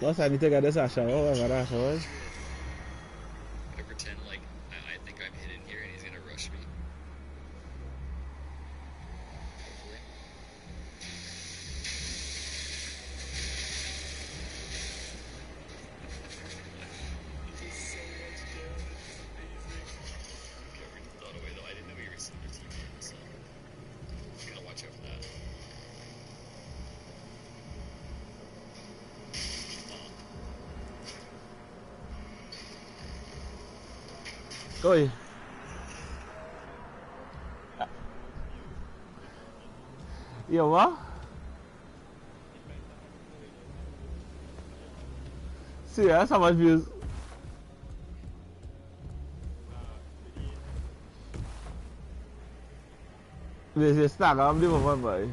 Plus, I need to get this a shower, whatever that was. I pretend like I think I'm hidden here and he's gonna rush me. Hopefully. This is so much damage. It's amazing. Okay, we thought away though. I didn't know you were a senior teammate, so you gotta watch out for that. Oi. Yo, what? Serious? How much views? This is stuck. I'm doing one boy.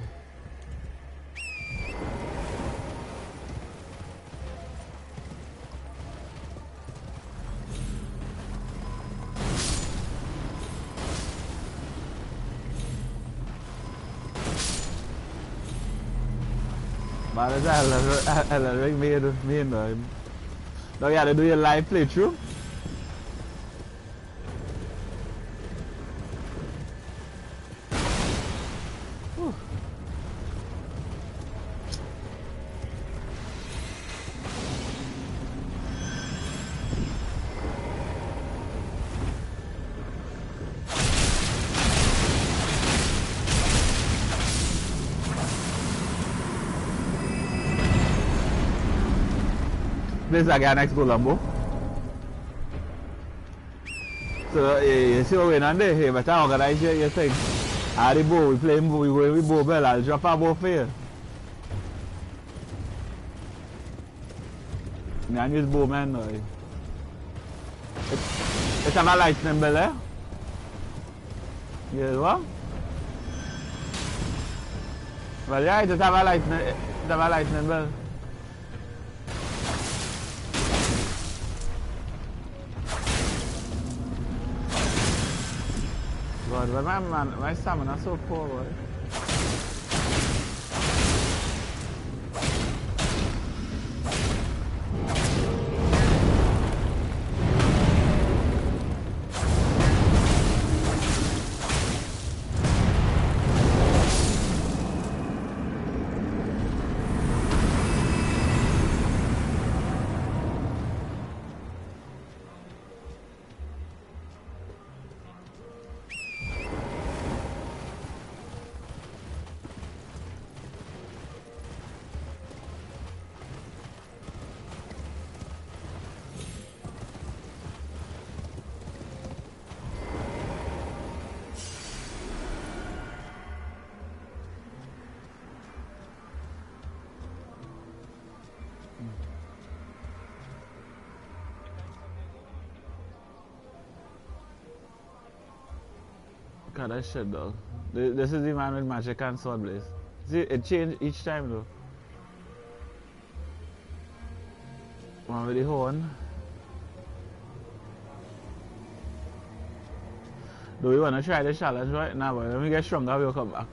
Mà nó ra là miên rồi. Đâu ra để do your live playthrough? This is again next Colombo. So you see what we're on there here, but I organize your thing. Ah, the bow, we play bow, we go with bow bell, I'll drop a bow for you. I use bow man now. It's have a lightning bell there. Yes, what? Well, yeah, it have a lightning bell. God, but my stamina is so poor, boy. God, that shit though. This is the man with magic and sword blaze. See, it changed each time though. One with the horn. Do you wanna try the challenge right now, boy? Let me get stronger, we'll come back.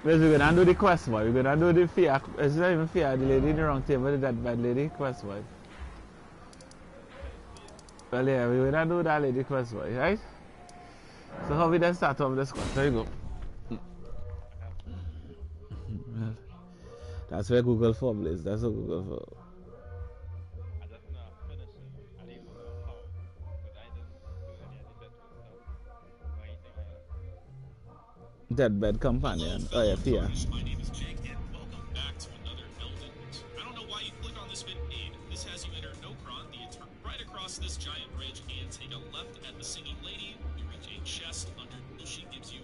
Because we're gonna do the quest, boy. We're gonna do the fear. It's not even fear, the lady in the wrong table, that bad lady quest, boy. Well, yeah, we're gonna do that lady quest, boy, right? So how we then start off this quest? There you go. That's where Google Form is. That's what Google Form. I just know I finished it. I didn't even know how, but I didn't do any of the deathwood stuff or anything like that. Deadbed Companion. Oh yeah, fear. My name is Jake, and welcome back to another Elden. I don't know why you click on this video. This has you enter Nokron, right across this giant bridge, and take a left at the Singing Lady. You reach a chest under which she gives you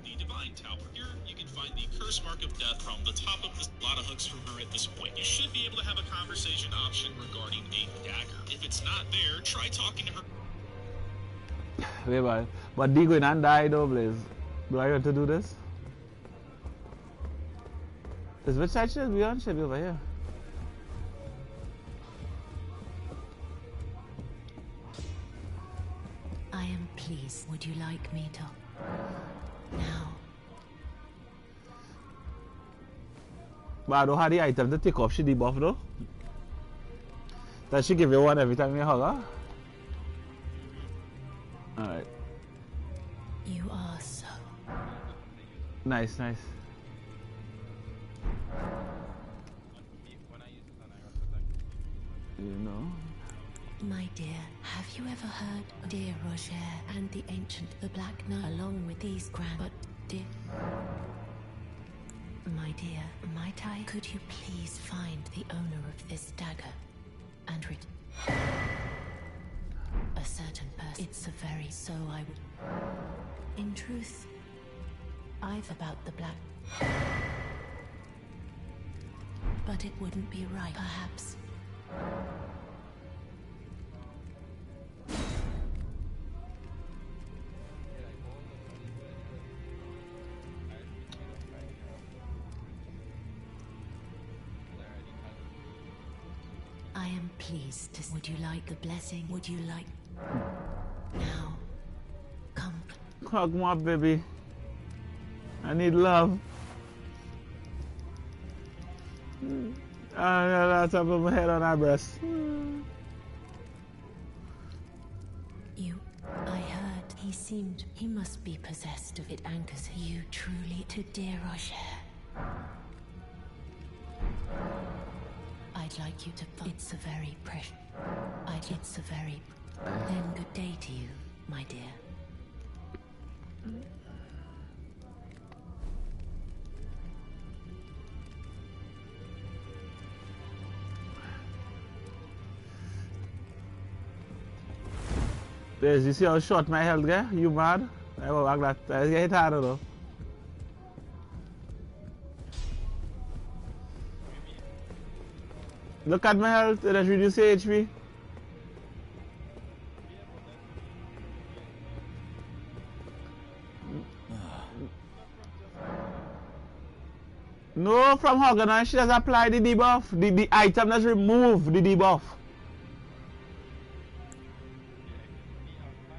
the Divine Tower. Here, you can find the Curse Mark of Death from the top of this. A lot of hooks for her at this point. You should be able to have a conversation option regarding a dagger. If it's not there, try talking to her. Wait, boy. But D going and die though, Blaze. Do I have to do this? Is which side should be on? Should be over here. I am pleased. Would you like me to? Now. But I don't have the item to take off she debuff though. Does she give you one every time you hug her? Alright. You are so. Nice, nice. When I use it on Iris attack, You know. My dear, have you ever heard of dear Roger and the ancient, the Black Knight, along with these grand... But, dear... My dear, might I... Could you please find the owner of this dagger and a certain person? It's a very... So I would... In truth, I've about the Black... But it wouldn't be right, perhaps. I am pleased to... Would you like the blessing? Would you like... Now, come. Hug my baby. I need love. I top of my head on our breast. I heard he seemed... He must be possessed of it anchors you truly to dear Roger. I'd like you to... It's a very precious... It's a very... Then good day to you, my dear. There's, you see how short my health get? You mad? I go back that. I get harder though. Look at my health, it has reduced HP. No, from Hogan, she has applied the debuff. The item has removed the debuff.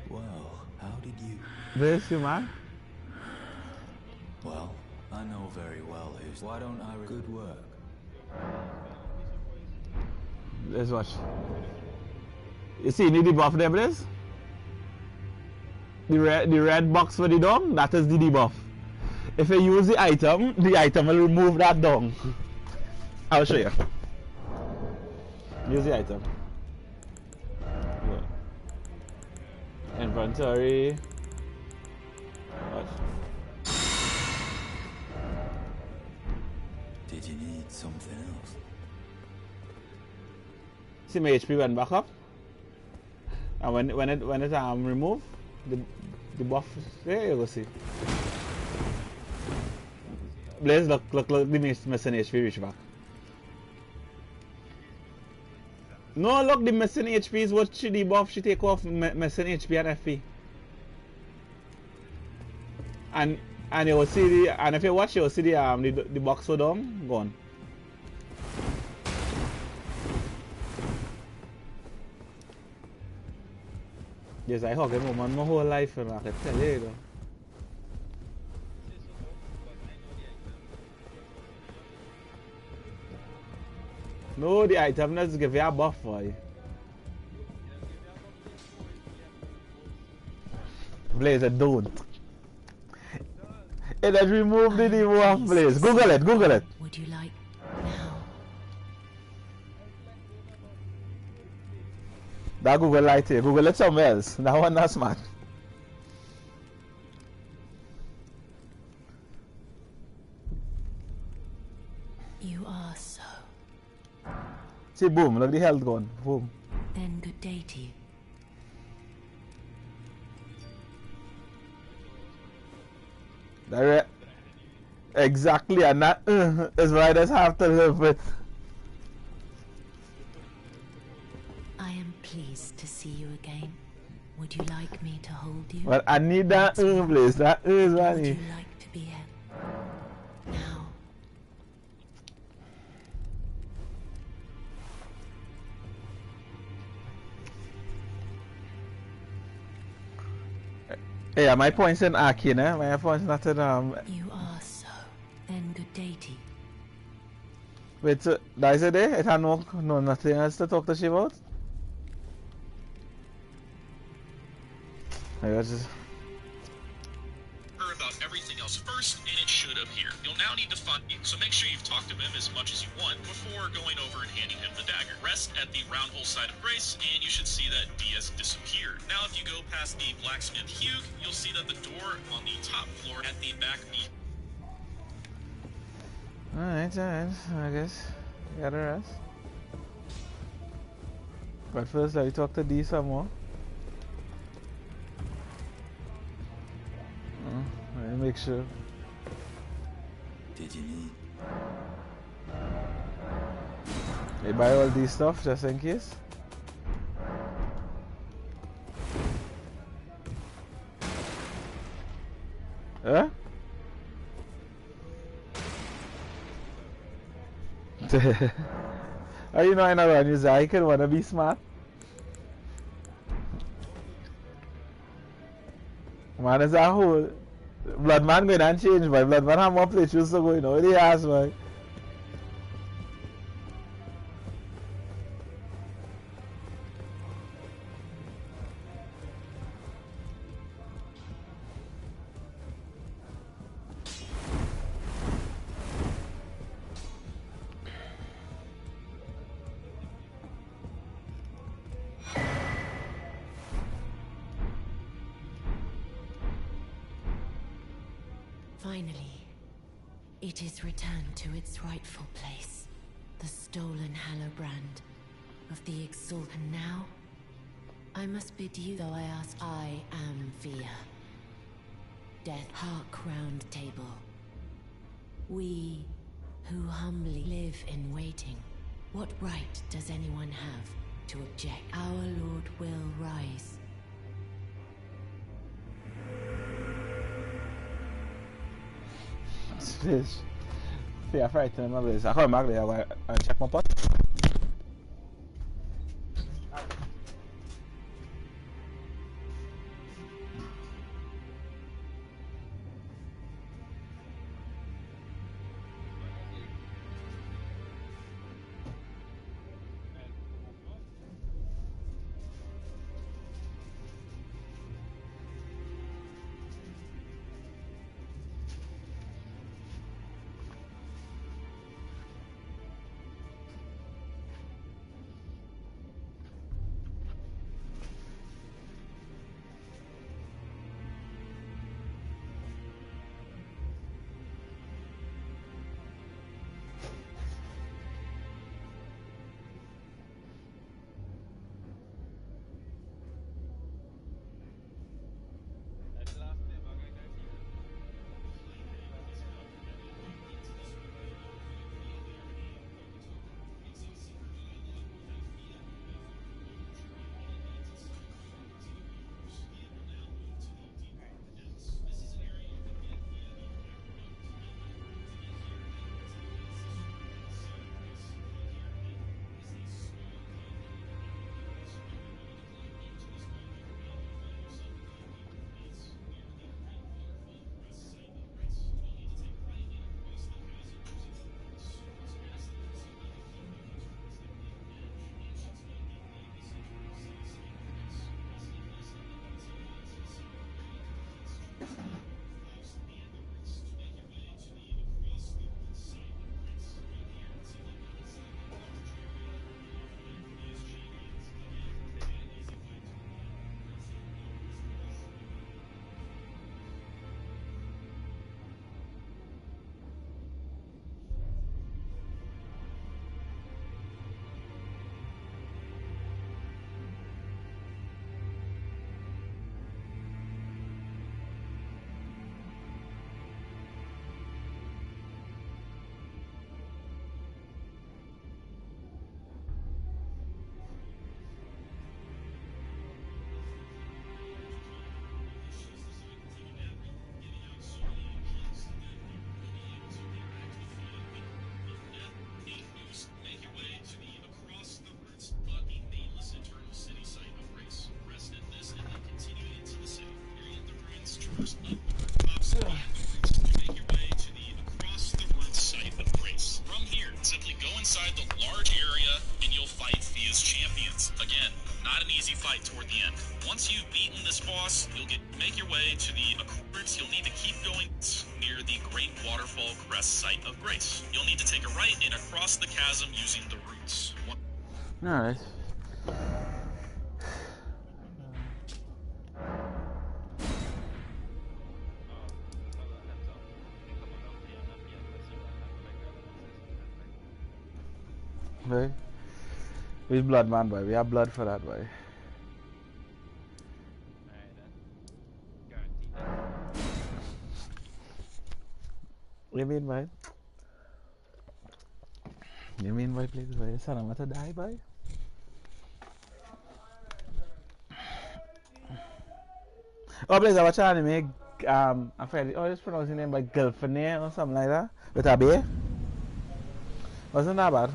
Well, how did you... This, you man? Well, I know very well who's... Why don't I... Good work. Let's watch. You see the debuff there, Blaze? The red box for the dung, that is the debuff. If you use the item will remove that dung. I'll show you. Use the item. Yeah. Inventory. Watch. Did you need something else? See my HP went back up. And when it removed, the buff, there you go see. Blaze, look, the missing HP reach back. No, look, the missing HP is what she debuff, she take off missing HP and FP. And you will see the, and if you watch, you will see the box go down, gone. Yes, I hug him woman my whole life, and I can tell you though. No, the item doesn't give you a buff for you. Blaze, it don't. It has removed the debuff, Blaze. Google it, Google it. Would you like now? That Google light here. Google it somewhere else. That one that's smart. You are so. See, boom, look the health gone. Boom. Then good day to you. That exactly, and that is what I just have to live with. I am pleased to see you again. Would you like me to hold you? Well, I need that Blaze. That is what I Would you need. like to be here? Now. Yeah, my points in Arcane, eh? My points not in You are so. Then good day to you. Wait, so that is it there? It had no nothing else to talk to she about? I got just... Her about everything else first, and it should appear. You'll now need to find him, so make sure you've talked to him as much as you want before going over and handing him the dagger. Rest at the round hole side of Grace, and you should see that Diaz disappeared. Now, if you go past the blacksmith Hugh, you'll see that the door on the top floor at the back. Alright, I guess. You gotta rest. But first, let me talk to D some more. Let me make sure. Did you need? They buy all these stuff just in case. Huh? Oh, you know I know run you I can wanna be smart. Man is a whole Bloodman going and change, boy. Bloodman have more play choose to go, you know. What he has, boy. Finally, it is returned to its rightful place. The stolen Hallowbrand of the Exalt. And now, I must bid you, though I ask, I am Fear. Death, hark round table. We, who humbly live in waiting, what right does anyone have to object? Our Lord will rise. Fish. Yeah, frightened my place. I come back there, I check my pot. end. Once you've beaten this boss, you'll make your way to the Accords. You'll need to keep going near the Great Waterfall Crest Site of Grace. You'll need to take a right and across the chasm using the routes. Alright. Boy. We blood man boy, we have blood for that boy. What do you mean boy? You mean boy please boy? Son, I'm about to die boy? Oh please I watch an anime I'm afraid oh just pronouncing name by Gilfine or something like that. With a B? Wasn't that bad?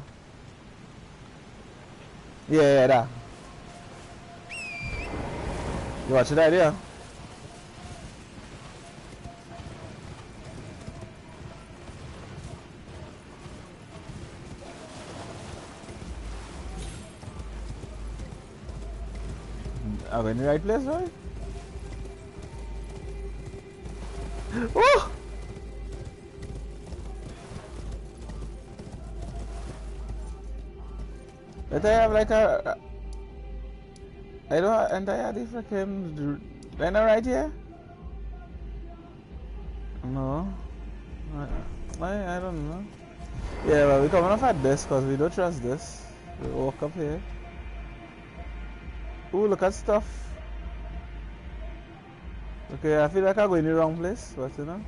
Yeah, that. You watch that, yeah? Are we in the right place, right? Oh! But I have like a... I don't... And I had the freaking... Right right here? No. I don't know. Yeah, well, we're coming off at this because we don't trust this. We walk up here. Ooh, look at stuff. Okay, I feel like I'm going in the wrong place, but you know.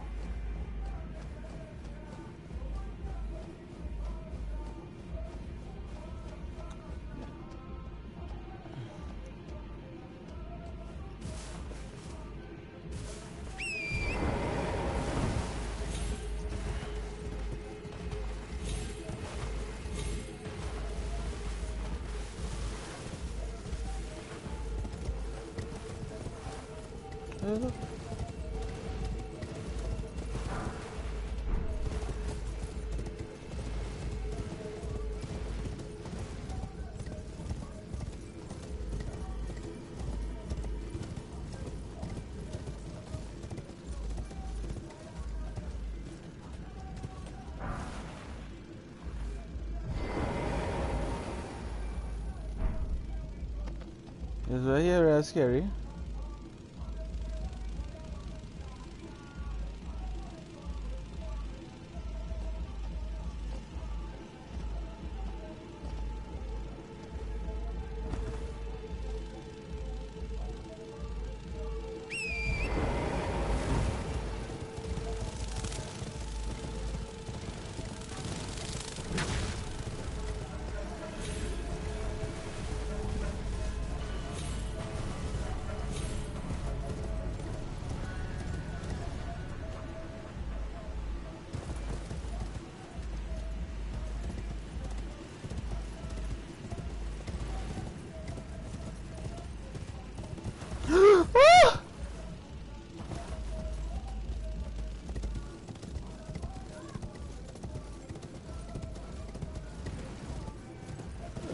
It's very scary.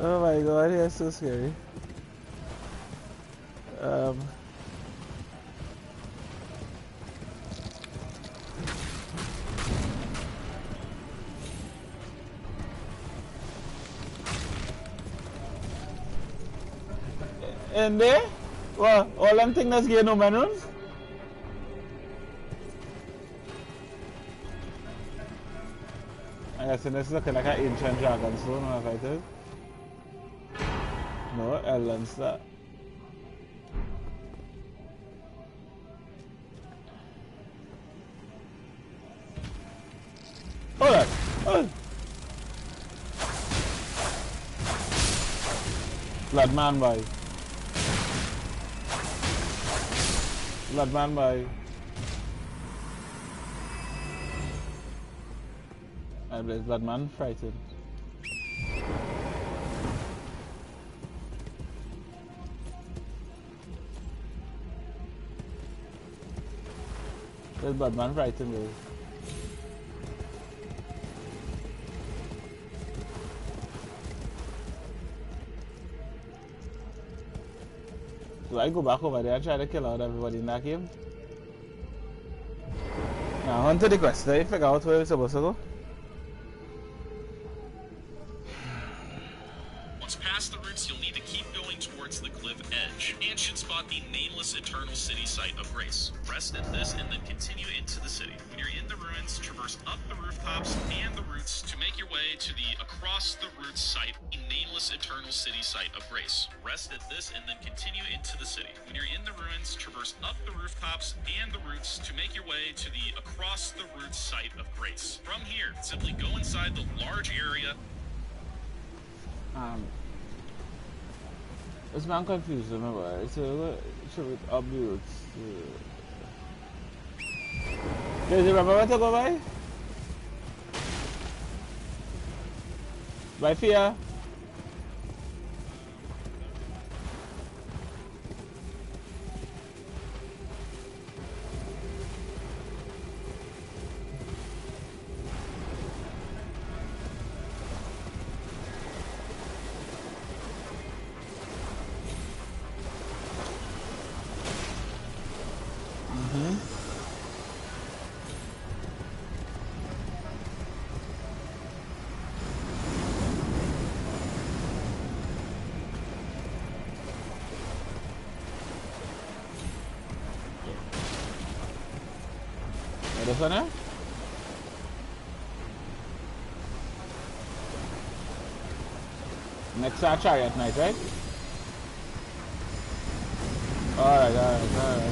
Oh my god, it's so scary. And there? Well, all them things that's getting no manuals? I guess this is looking like an ancient dragon stone, what if I tell? No, Ellen's that. Hold on! Hold on! Bloodman boy. Bloodman boy. I bless Bloodman frightened. There's Bloodman frightened though. I go back over there and try to kill out everybody in that game. Now, on to the quest. Did you figure out where we're supposed to go? Once past the roots, you'll need to keep going towards the cliff edge, and should spot the nameless Eternal City site of Grace. Rest at this and then continue into the city. When you're in the ruins, traverse up the rooftops and the roots to make your way to the across the roots site, the nameless Eternal City site of Grace. Rest at this and then continue into the city. When you're in the ruins, traverse up the rooftops and the roots to make your way to the across the roots site of Grace. From here, simply go inside the large area. This man confused, remember? It's a should be up the roots. Does you remember where to go by? By Fia? This one here? Next chariot night, right? Alright.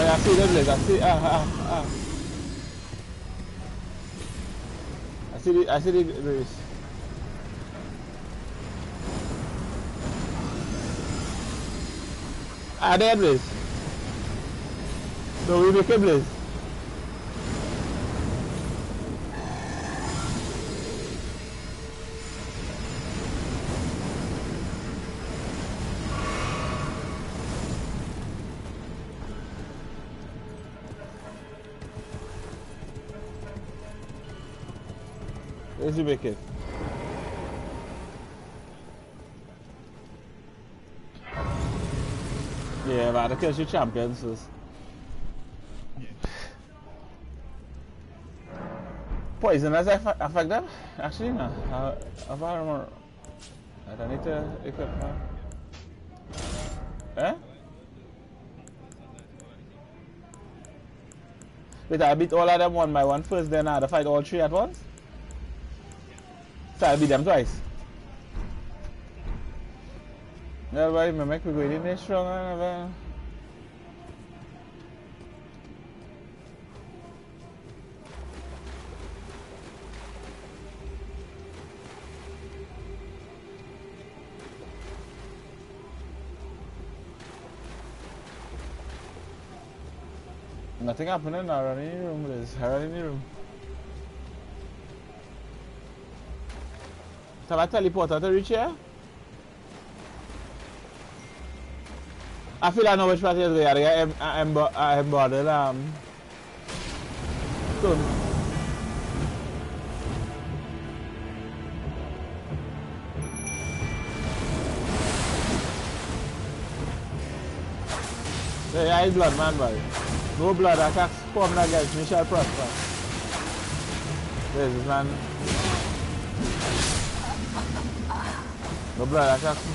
I see the blaze, I see the blaze. There blaze. So we make a blaze. Where's the wicket? Yeah, but I catch you champions. So. Poison does affect them? Actually, no. I don't need to equip her. Eh? Wait, I beat all of them one by one first, then I had to fight all three at once? So I beat them twice. Yeah, but I make me go in there strong. Nothing happening. I run in the room, Liz. I run in the room. Have I teleported to reach here? I feel I know which part is there. I'm bothered. Soon. Yeah, I blood, man, boy. No blood attacks come against me shall prosper. There's this man. No blood attacks me.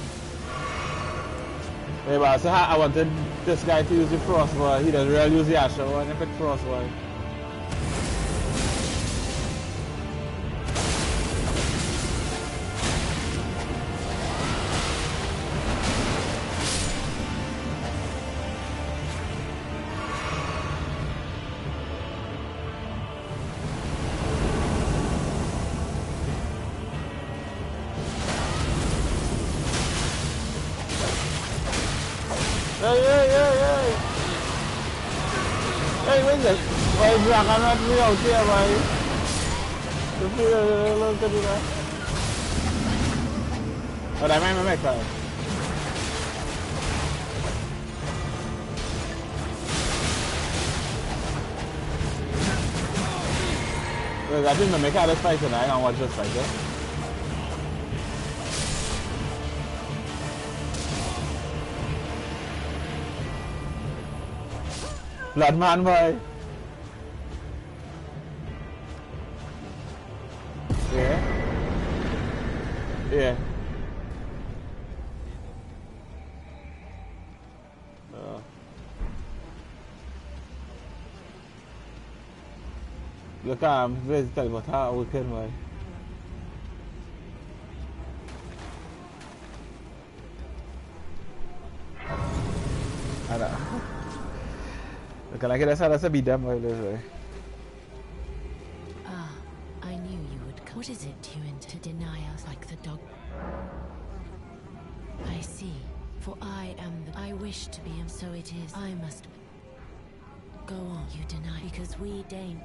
Hey, but I wanted this guy to use the frost boy. He doesn't really use the Asher one. If it's frost boy. Hey! Hey, wait a minute. Why is Dragon not me out here, boy? Look at that. Oh, that might make that. Well, I think the make this fight tonight. I can't watch this fight, Bloodman, boy. Yeah. Look, I'm very tell about how we can, boy. I know. Look, like that's a beat them, boy. Ah, I knew you would come. What is it you intend to deny us like the dog? I see. For I am the... I wish to be, and so it is. I must... Go on, you deny, because we deign...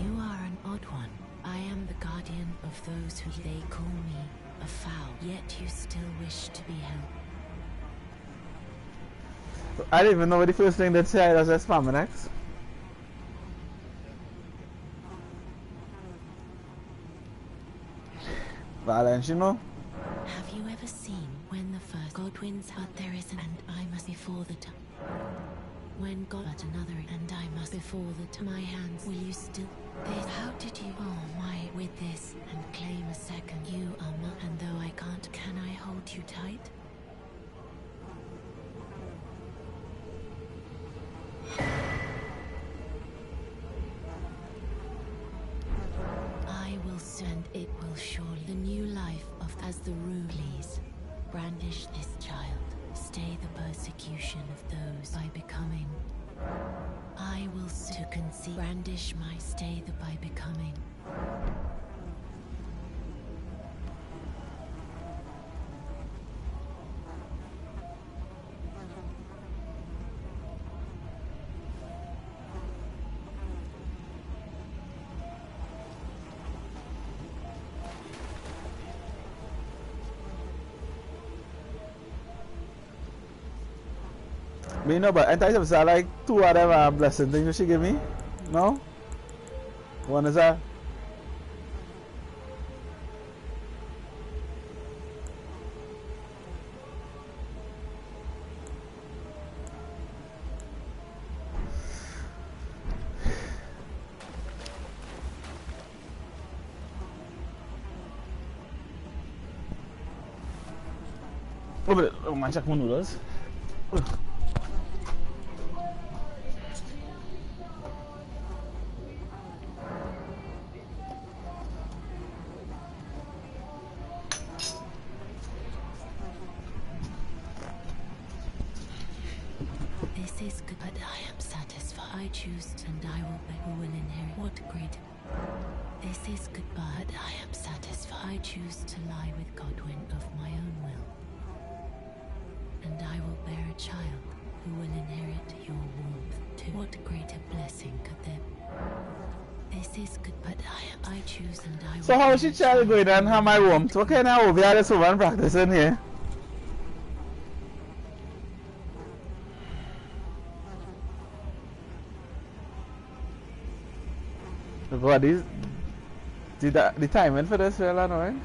You are an odd one. I am the guardian of those who they call me a foul, yet you still wish to be held. I didn't even know what the first thing that said was Spamanex. Valence, you know? Have you ever seen when the first Godwin's but there is an and I must before the time? When God but another and I must before the my hands will you still this how did you oh my with this and claim a second you are not and though I can't can I hold you tight? I will send it will surely the new life of as the rule please brandish this child. Stay the persecution of those by becoming. I will to conceive. Brandish my stay the by becoming. Me no, but entities are like two of them blessing things you should give me. No? One is that. Oh, man, check my noodles. This is good, but I am satisfied. I choose, and I will be who will inherit. What great. This is good, but I am satisfied. I choose to lie with Godwin of my own will. And I will bear a child who will inherit your warmth too. What greater blessing could there be? This is good, but I choose, and I will. So how is she child going and have my warmth? What kind of over this woman practicing here? God, the timing for this real annoying.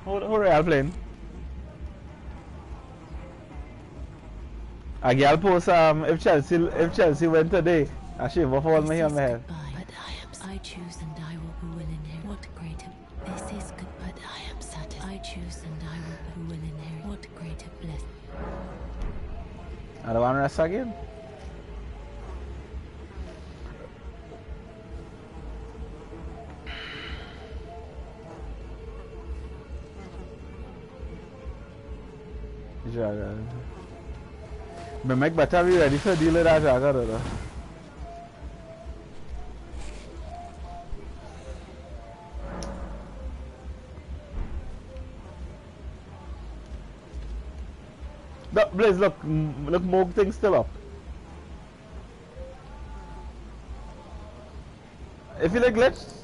Who Real playing? A girl post if Chelsea went today, I should have fallen me on my head. But I choose and I will who will inherit. What greater this is good, but I am satisfied. I choose and I will who will inherit. What greater blessing. I don't want to rest again. Dragon. But make better be ready for deal with that Dragon. Look, Blaze, look, look, Moog thing still up. If you like glitch,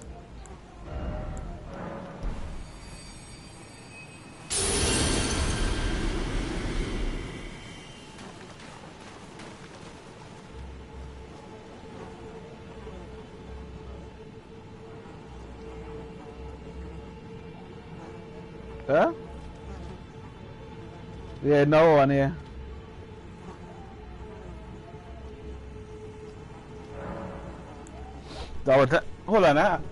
huh? Yeah, no one here. Hold on, I'm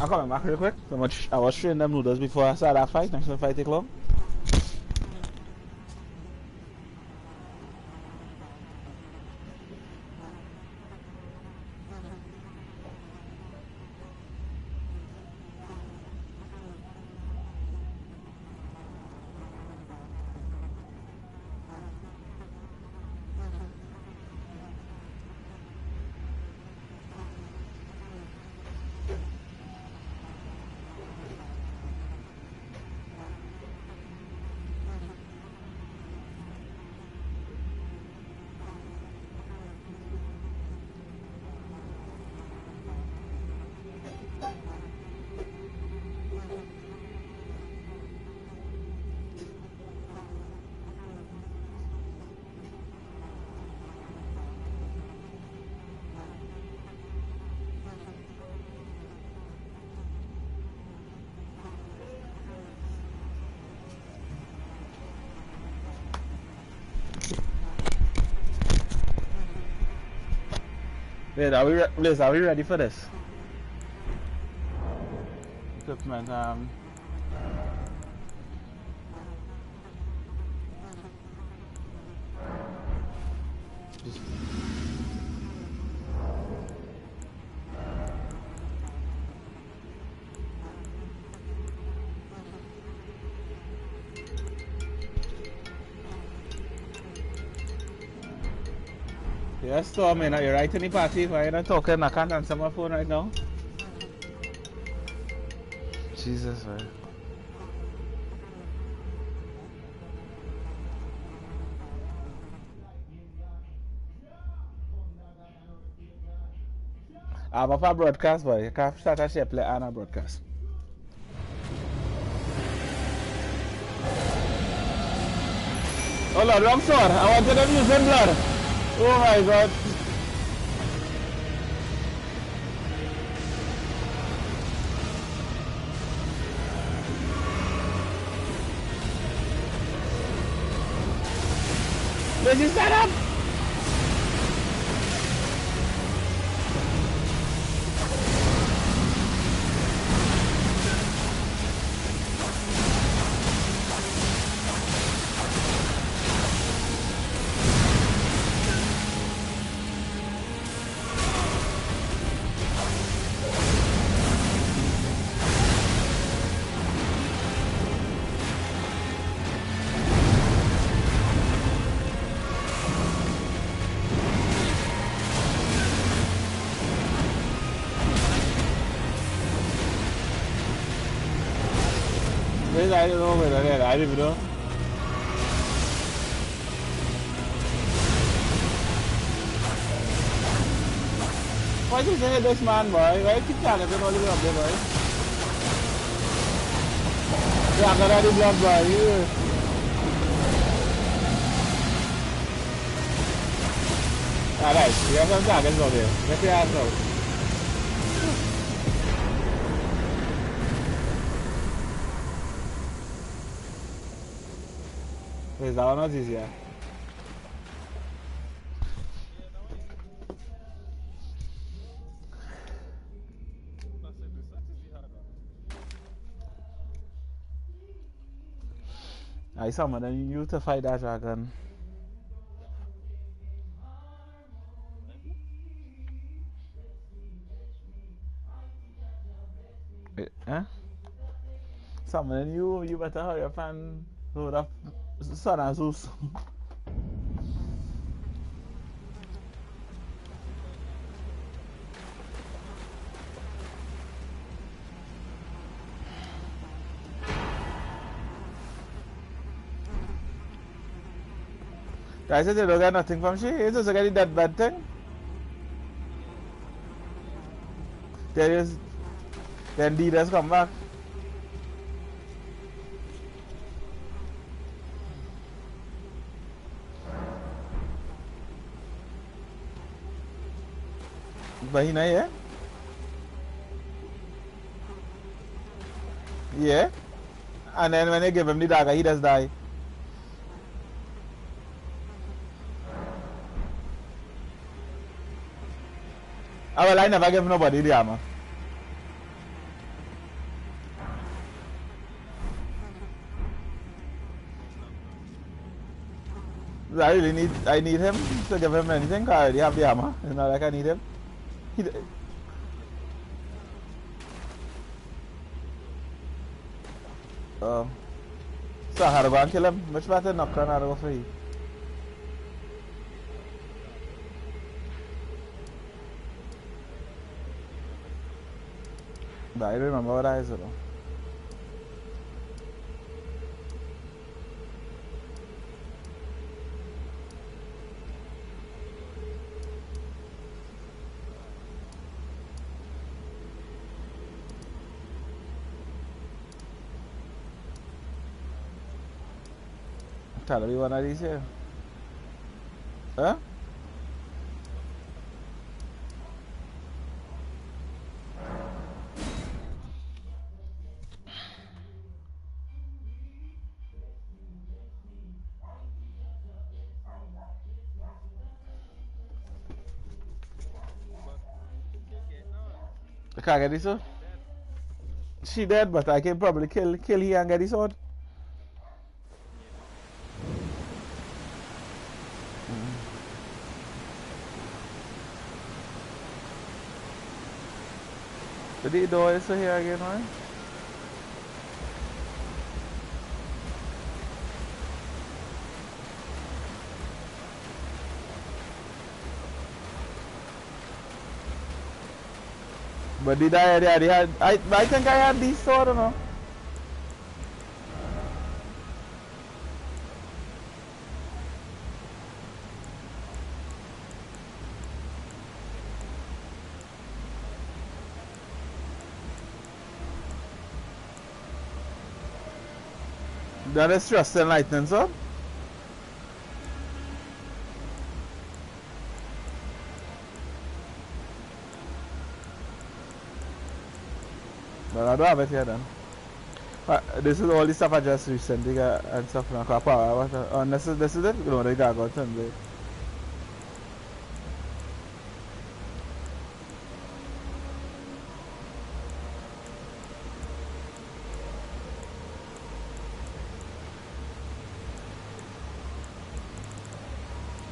coming back real quick. So much, I was training them noodles before I started that fight. Next time the fight take long. Wait, Liz, are we ready for this? Equipment, just... Yes, Storm, you're right in the party. If I'm not talking, I can't answer my phone right now. Jesus, man. I'm off a broadcast, boy. You can't start a ship like on a broadcast. Oh Lord, wrong sword. I wanted them using blood. Oh my God. Did you stand up? I don't know where that is. I don't even know. Why did you hit this man, boy? Why keep challenging all the way up there, boy? Yeah, I got the blood, boy. Alright, you have some targets over here. Get your ass out. Wait, that one was easier. I summoned you to fight that dragon. Wait, huh? Summoning you better hurry up and load up Sun and Zeus. I said you don't get nothing from she. You just get that bad thing. Then Didas come back. But he not here? Yeah. And then when they give him the dagger, he just die. Ah, well, I never give nobody the armor. I need him to give him anything, because I already have the armor. It's not like I need him. So I had to go and kill him. Much better knock on out of free. But I remember what I said. Tell me one of these here. Huh? I can't get this sword. She dead, but I can probably kill he and get this sword. So the door is here again, right? But did I think I had this sword or no? That is Trust and Lightning, sir. But I don't have it here then. But this is all the stuff I just recently got and stuff now. This is it? No, they got something.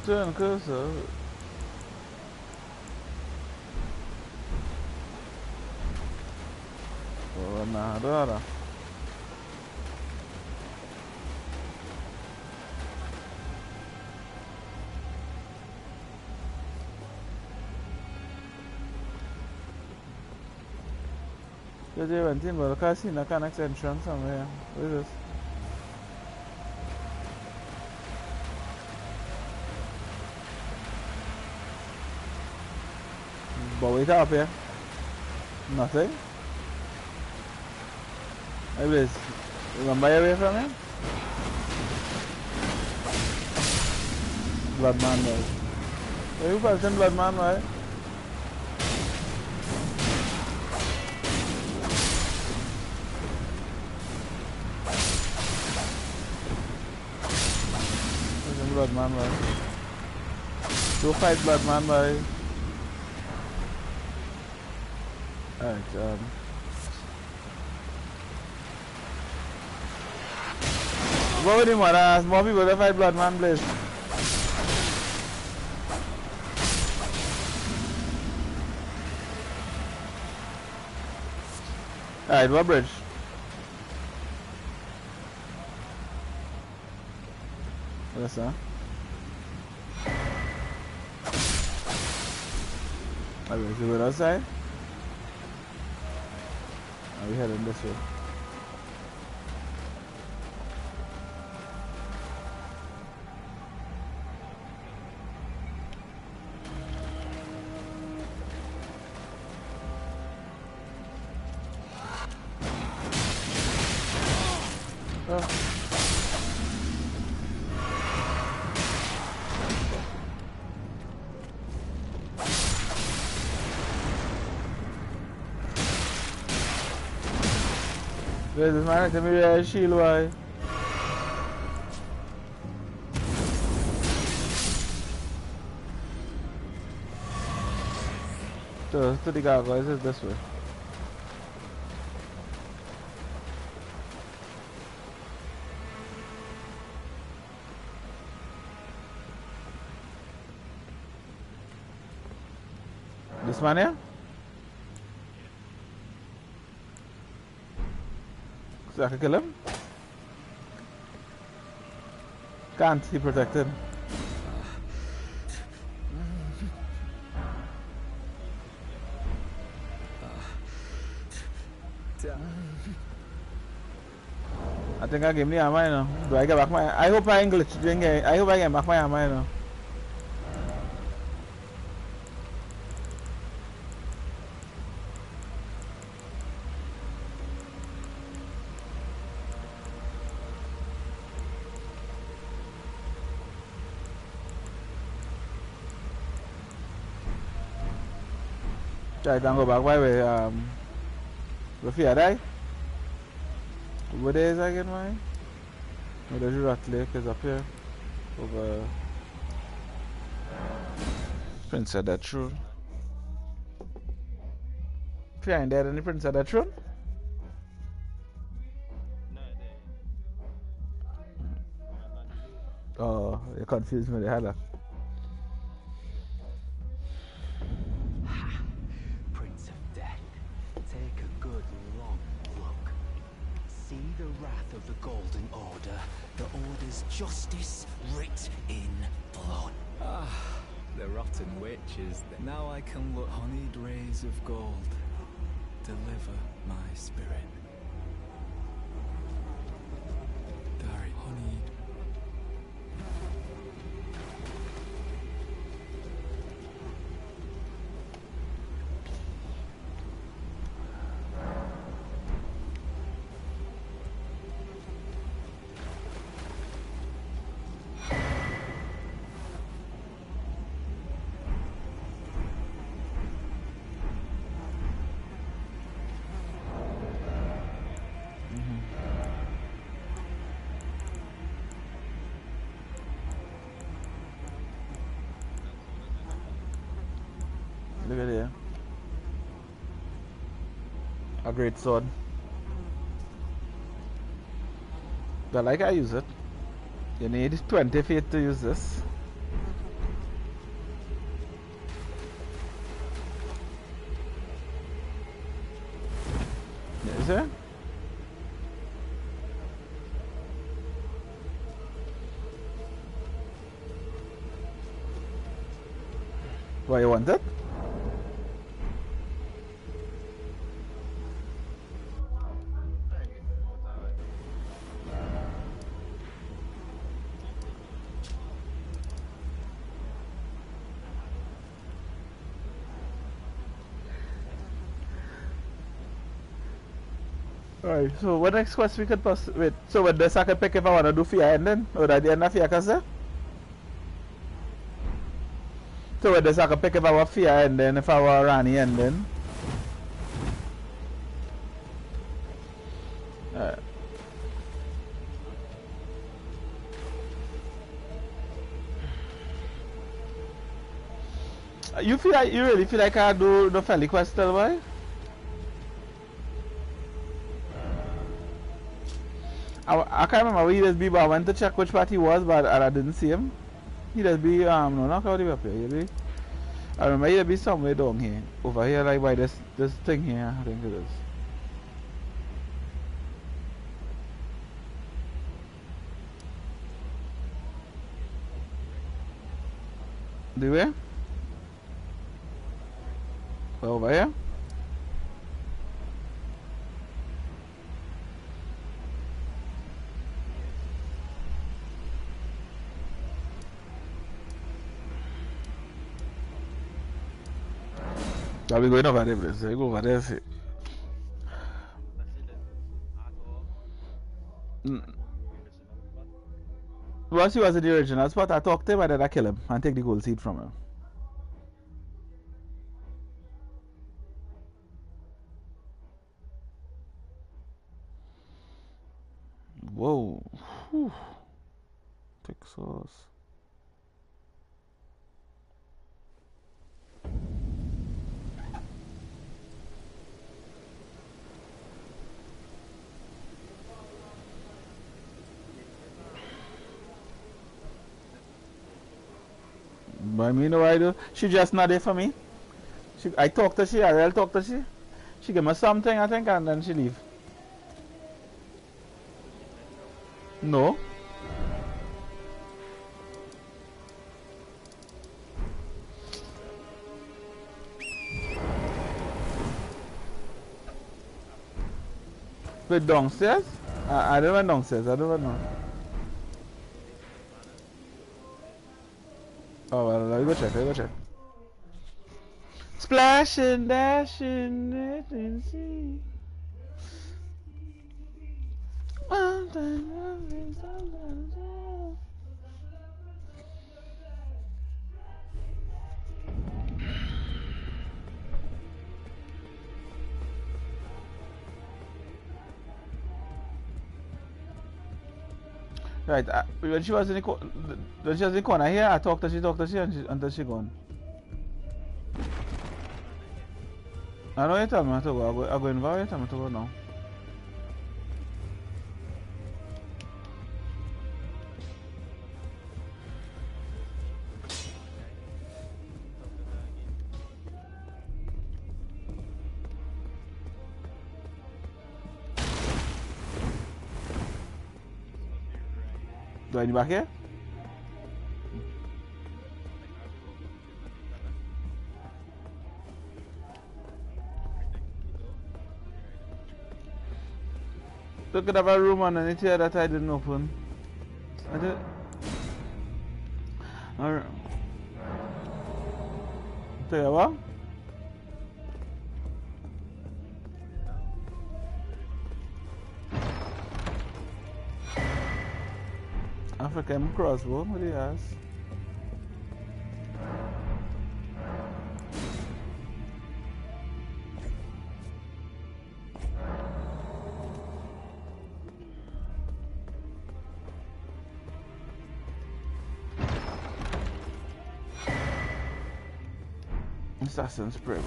Turn cursor. Oh, nah, ada. Jadi nanti baru kasih nak extension somewhere. What is this? But wait up here. Nothing. Anyways, remember away from him? Bloodman, right? You person Bloodman, right? Bloodman, right? Go fight Bloodman, right? Alright, what would you want to ask? More people to fight Bloodman, please. Alright, what bridge? Yes, sir. Alright, so we're outside? Are we heading this way? though. Where's this man? Tell me where his shield was. To the gargoyles is this way. This man here? So I can kill him? Can't, he protected. I think I gave me armor now. Do I get back my... I hope I ain't glitched. I hope I get back my armor now. I can go back my way. Where die? Where there is again, man? No, the Rat Lake is up here. Over Prince of that Road. If you ain't there, any Prince of that Road? No, they. Oh, you confused me with the header. Prince of Death, take a good long look. See the wrath of the Golden Order, the Order's justice writ in blood. Ah, the rotten witches. Now I can look. Honeyed rays of gold. Deliver my spirit. Dari, honeyed. Look at here. A great sword. But like I use it. You need 20 feet to use this. You see? What you want it? Alright, so what next quest we could wait, so with this I can pick if I wanna do Fear Ending? Or at the end of Fear Castle? So with this I can pick if I want Fear Ending, if I want Rani Ending. Alright. You really feel like I do the Felly quest still, boy? I can't remember where he just be, but I went to check which part he was, but I didn't see him. He just be, no, not how he up here, he be. I remember he be somewhere down here. Over here, like by this thing here, I think it is. The way? Over here? I'll be going over there, please. I go over there. See. Because he was in the original spot, I talked to him and then I kill him and take the gold seed from him. Whoa. Whew. Thick sauce. But me know what I do? She just not there for me. I talk to she, I really talk to she. She give me something I think and then she leave. No. But downstairs? I don't went downstairs, I don't know. Oh well, let me go check, Splashing, dashing, letting see. Right, when she was in the corner here, I talked to she, until she gone. I know you tell me to go, I go involve you, tell me to go now. Do I need back here? Look at a room underneath here that I didn't open. I did. Alright. Tell you what? African crossbow, what do you ask? Assassin's Spray book.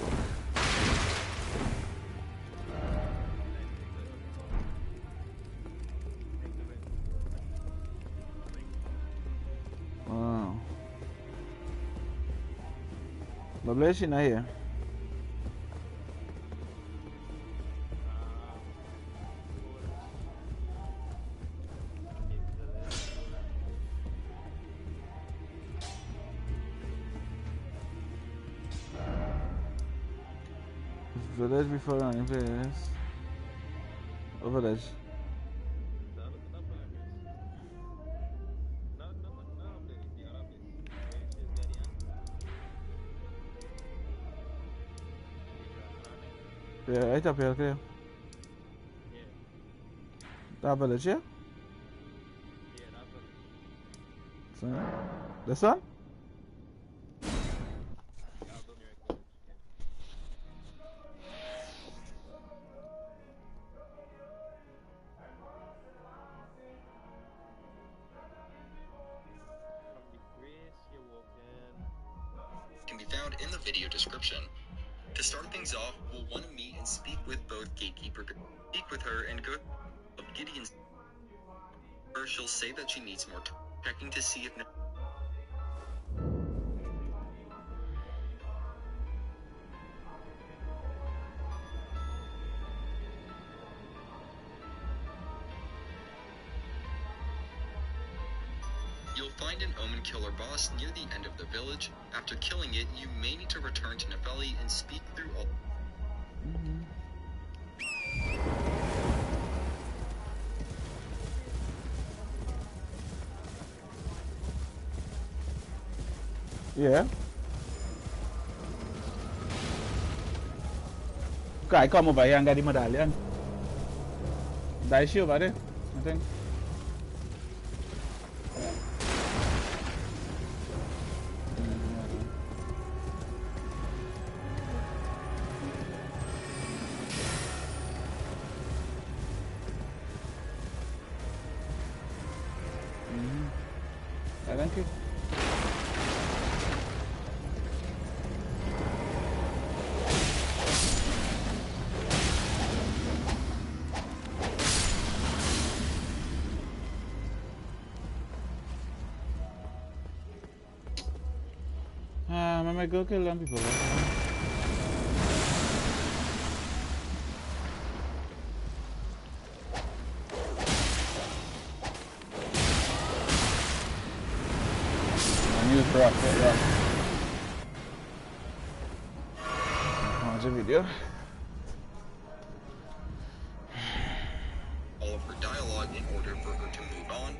Wow. Lovely, she not here. Village before running place. Oh, village. Yeah, right up here, okay. That village, yeah? Yeah, that village. So, this one? Can be found in the video description. To start things off, we'll want to meet and speak with both Gatekeeper. Speak with her and go of Gideon's. First, she'll say that she needs more checking to see if. You'll find an Omen Killer boss near the end of the village. After killing it, you may need to return to Nefeli and speak through all. Yeah. Okay, come over here and get the medallion. That is she over there, I think. I might go kill them people. I use rock, rock. Watch a video. All of her dialogue in order for her to move on.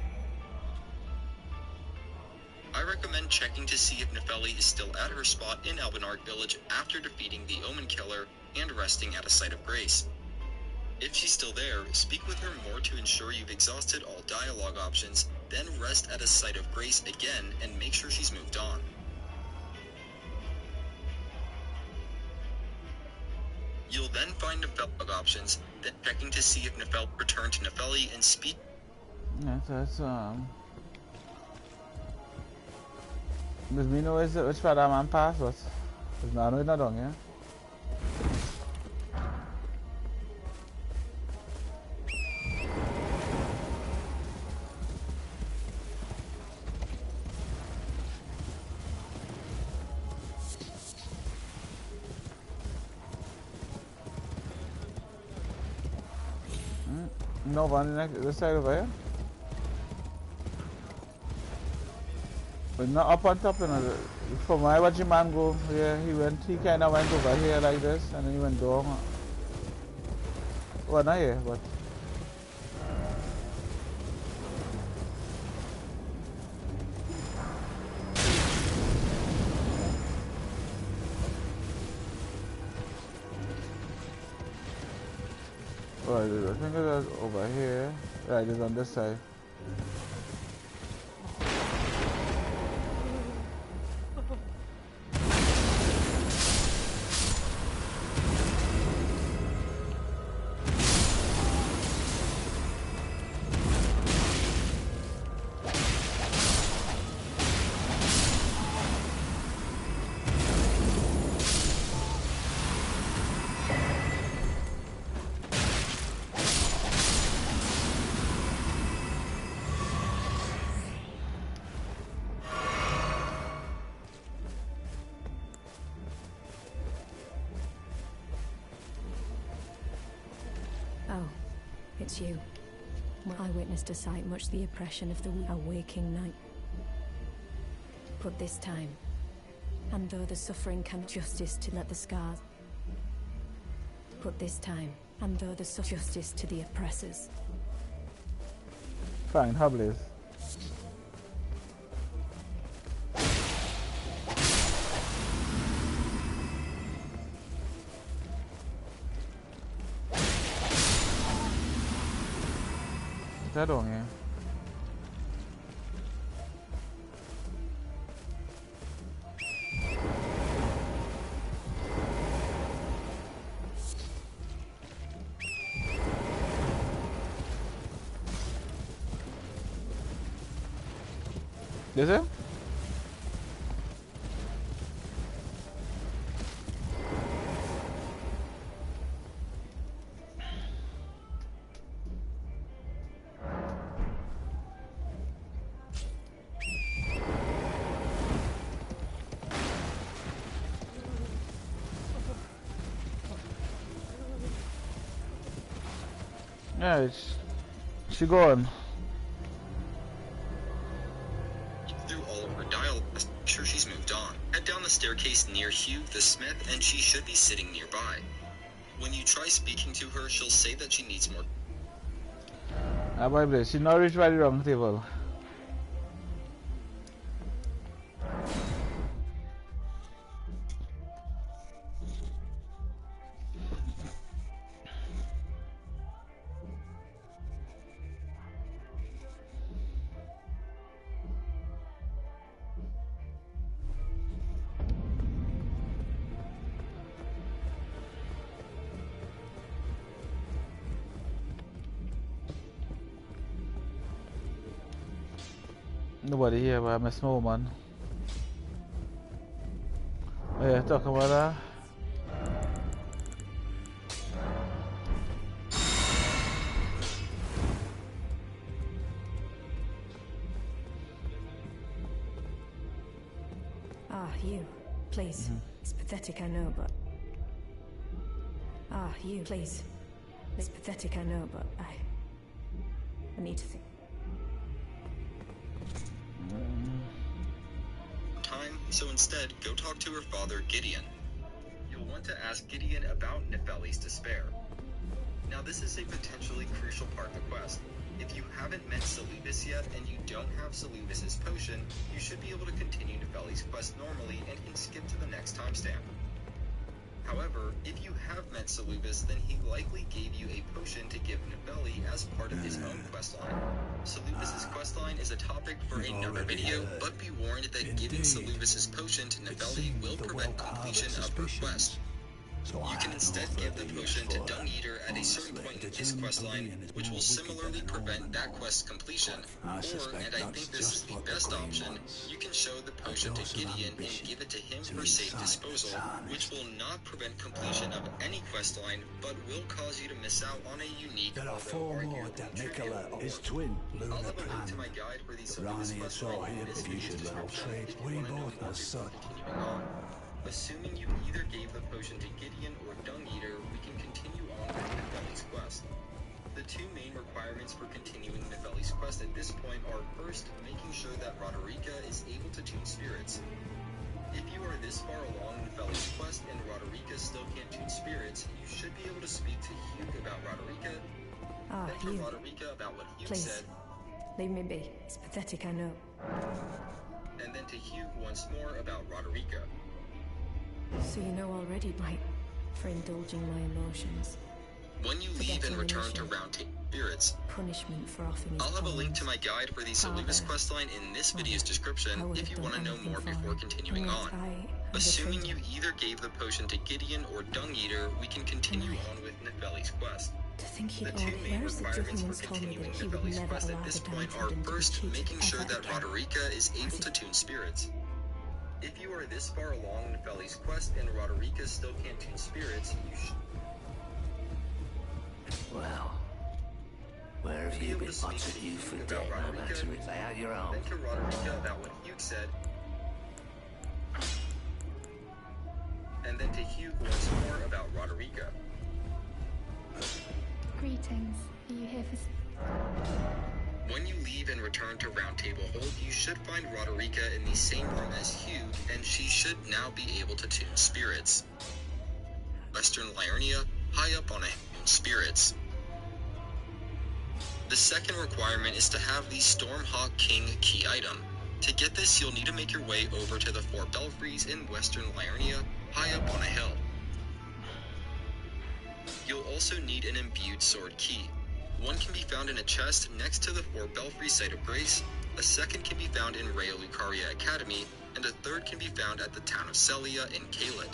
I recommend checking to see if Nefeli is still at her spot in Albinard Village after defeating the Omen Killer and resting at a Site of Grace. If she's still there, speak with her more to ensure you've exhausted all dialogue options, then rest at a Site of Grace again and make sure she's moved on. You'll then find Nefeli options, then checking to see if Nefeli returned to Nefeli and speak. Yeah, that's does me know which part I'm on pass, but it's not done, yeah? No one in this side over here. But not up on top, you know. From where watch man go, yeah, he kind of went over here like this, and then he went down. Well, not here, but. Right, I think it's over here. Right, it's on this side. It's you. I witnessed a sight much the oppression of the waking night. But this time, and though the suffering can justice to let the scars. But this time, and though the justice to the oppressors. Fine, how please? That on here. Is it? Yeah, she gone. Through all of her dialogue, make sure she's moved on. Head down the staircase near Hugh the Smith, and she should be sitting nearby. When you try speaking to her, she'll say that she needs more. She not reached by the wrong table. Nobody here, but I'm a small man. Oh, yeah, talk about that. Ah, you. Please. It's pathetic, I know, but... Ah, you, please. It's pathetic, I know, but I need to think. Time, so instead, go talk to her father, Gideon. You'll want to ask Gideon about Nefeli's despair. Now this is a potentially crucial part of the quest. If you haven't met Selubis yet and you don't have Selubis' potion, you should be able to continue Nefeli's quest normally and can skip to the next timestamp. However, if you have met Selubis, then he likely gave you a potion to give Nefeli as part of his own questline. Selubis' questline is a topic for another video, but be warned that giving Selubis' potion to Nefeli will prevent completion of her quest. You can instead give the potion to Dung Eater at a certain point in his questline, which will similarly prevent that quest's completion. Or, and I think this is the best option, you can show the potion to Gideon and give it to him for safe disposal, which will not prevent completion of any questline, but will cause you to miss out on a unique There are four more that Nicola, his twin, Luna I'll have a link to my Plan. guide for these Selubis Rani saw questline him in this if you video's should level description trade. if you We want to know both more know son. before continuing on. Assuming you either gave the potion to Gideon or Dung Eater, we can continue on with Nefeli's quest. The two main requirements for continuing Nefeli's quest at this point are first, making sure that Roderica is able to tune spirits. If you are this far along Nefeli's quest and Roderica still can't tune spirits, you should be able to speak to Hugh about Roderica, Ah, then to you. Roderica about what Hugh Please. said, Leave me be. It's pathetic, I know. and then to Hugh once more about Roderica. So you know already, Blight, for indulging my emotions. When you leave and return to Round Table Spirits, Punishment for offering his I'll have a link to powers. my guide for the Selubis questline in this video's I description would if have you done want to know anything more for before him. continuing Yet on. I am Assuming you defeated. either gave the potion to Gideon or Dung Eater, we can continue Right. on with Nefeli's quest. To think he'd The two already... main Where is the requirements for Dithmans told me continuing that he would Nefeli's never quest allow at this the point are Downtrodden to first, be cheated making sure ever that again. Roderica is able to tune spirits. If you are this far along Nefeli's quest and Roderica still can't tune spirits, you should Well, where have be you able been to speak watching to you Hugh for about dead, no matter Roderica, if they have your own? then to Roderica about what Hugh said, and then to Hugh once more about Roderica. Greetings. Are you here for... When you leave and return to Round Table Hold, you should find Roderica in the same room as Hugh, and she should now be able to tune spirits. Western Liurnia, high up on a spirits. The second requirement is to have the Stormhawk King key item. To get this, you'll need to make your way over to the 4 belfries in Western Liurnia, high up on a hill. You'll also need an imbued sword key. One can be found in a chest next to the 4 belfry Site of Grace, a second can be found in Raya Lucaria Academy, and a third can be found at the town of Celia in Caelid.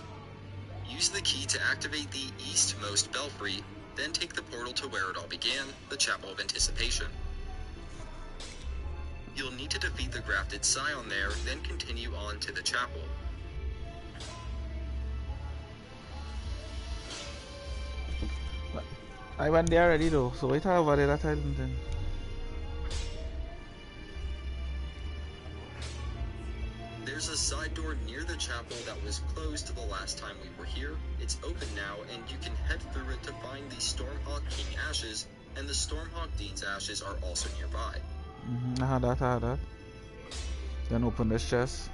Use the key to activate the eastmost belfry, then take the portal to where it all began, the Chapel of Anticipation. You'll need to defeat the Grafted Scion there, then continue on to the chapel. I went there already though, so wait till I over there that time then. There's a side door near the chapel that was closed the last time we were here. It's open now, and you can head through it to find the Stormhawk King ashes, and the Stormhawk Dean's ashes are also nearby. I had that. Then open this chest.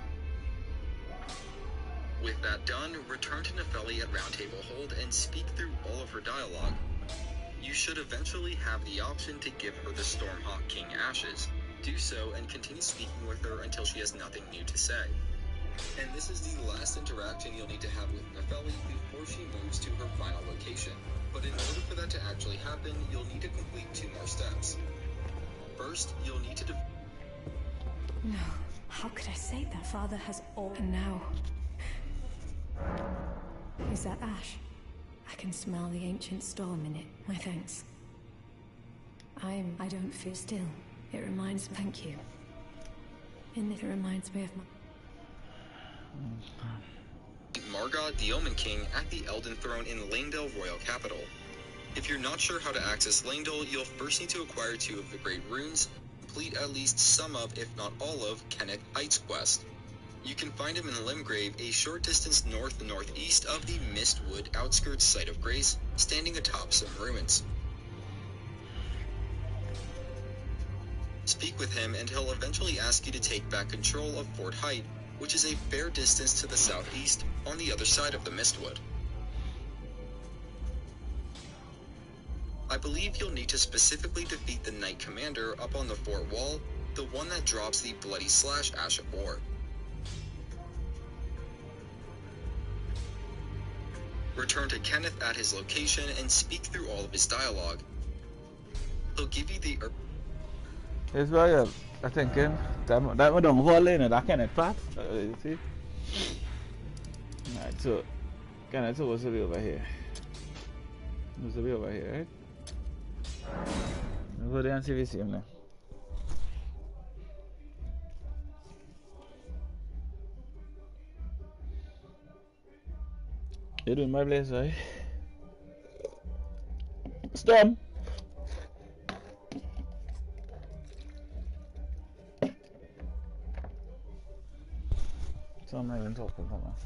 With that done, return to Nefeli at Round Table Hold and speak through all of her dialogue. You should eventually have the option to give her the Stormhawk King ashes. Do so and continue speaking with her until she has nothing new to say. And this is the last interaction you'll need to have with Nefeli before she moves to her final location. But in order for that to actually happen, you'll need to complete 2 more steps. First, you'll need to No. How could I say that? Father has all... And now... Is that ash? I can smell the ancient storm in it. My thanks. I don't feel still. It reminds... Thank you. It reminds me of my... Margot the Omen King at the Elden Throne in Leyndell Royal Capital. If you're not sure how to access Leyndell, you'll first need to acquire 2 of the Great Runes, complete at least some of, if not all of, Kenneth Heights quest. You can find him in Limgrave, a short distance north-northeast of the Mistwood outskirts site of Grace, standing atop some ruins. Speak with him and he'll eventually ask you to take back control of Fort Height, which is a fair distance to the southeast, on the other side of the Mistwood. I believe you'll need to specifically defeat the Knight Commander up on the fort wall, the one that drops the Bloody Slash Ash of War. Return to Kenneth at his location and speak through all of his dialogue. He'll give you the... Here's why I'm thinking that we don't hold in that Kenneth part. You see? Alright, so Kenneth supposed to be over here. Supposed to be over here, right? We'll go there and see if we see him now. You doing my place, right? Storm! So I'm not even talking about that.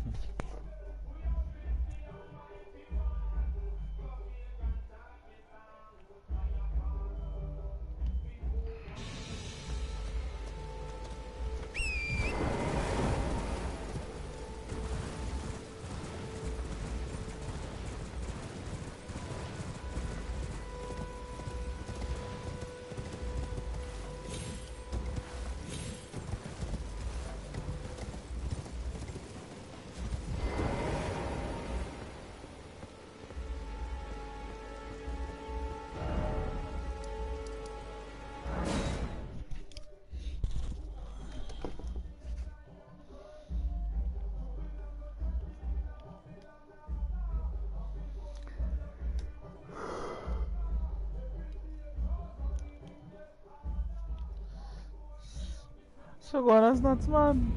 So go on, that's nuts, man.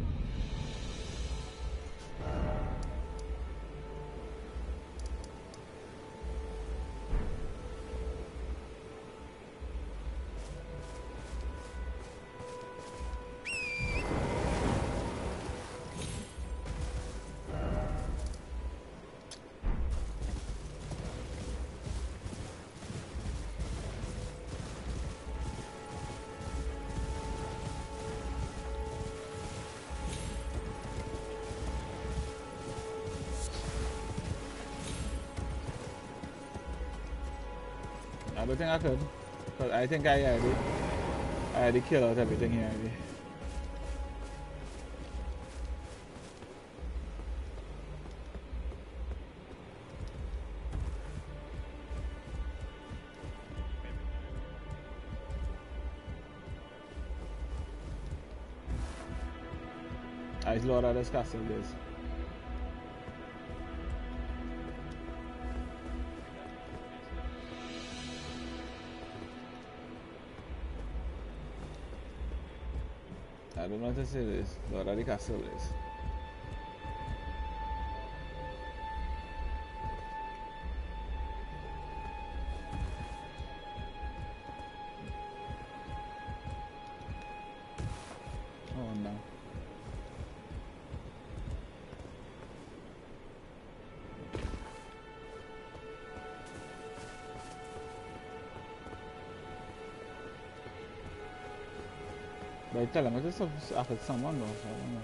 I don't think I could, but I think I already killed out everything here already. I Lord of this castle is. I don't know what to say this, Lord of the castle is. Oh no. But tell him, I just after someone though, so I don't know.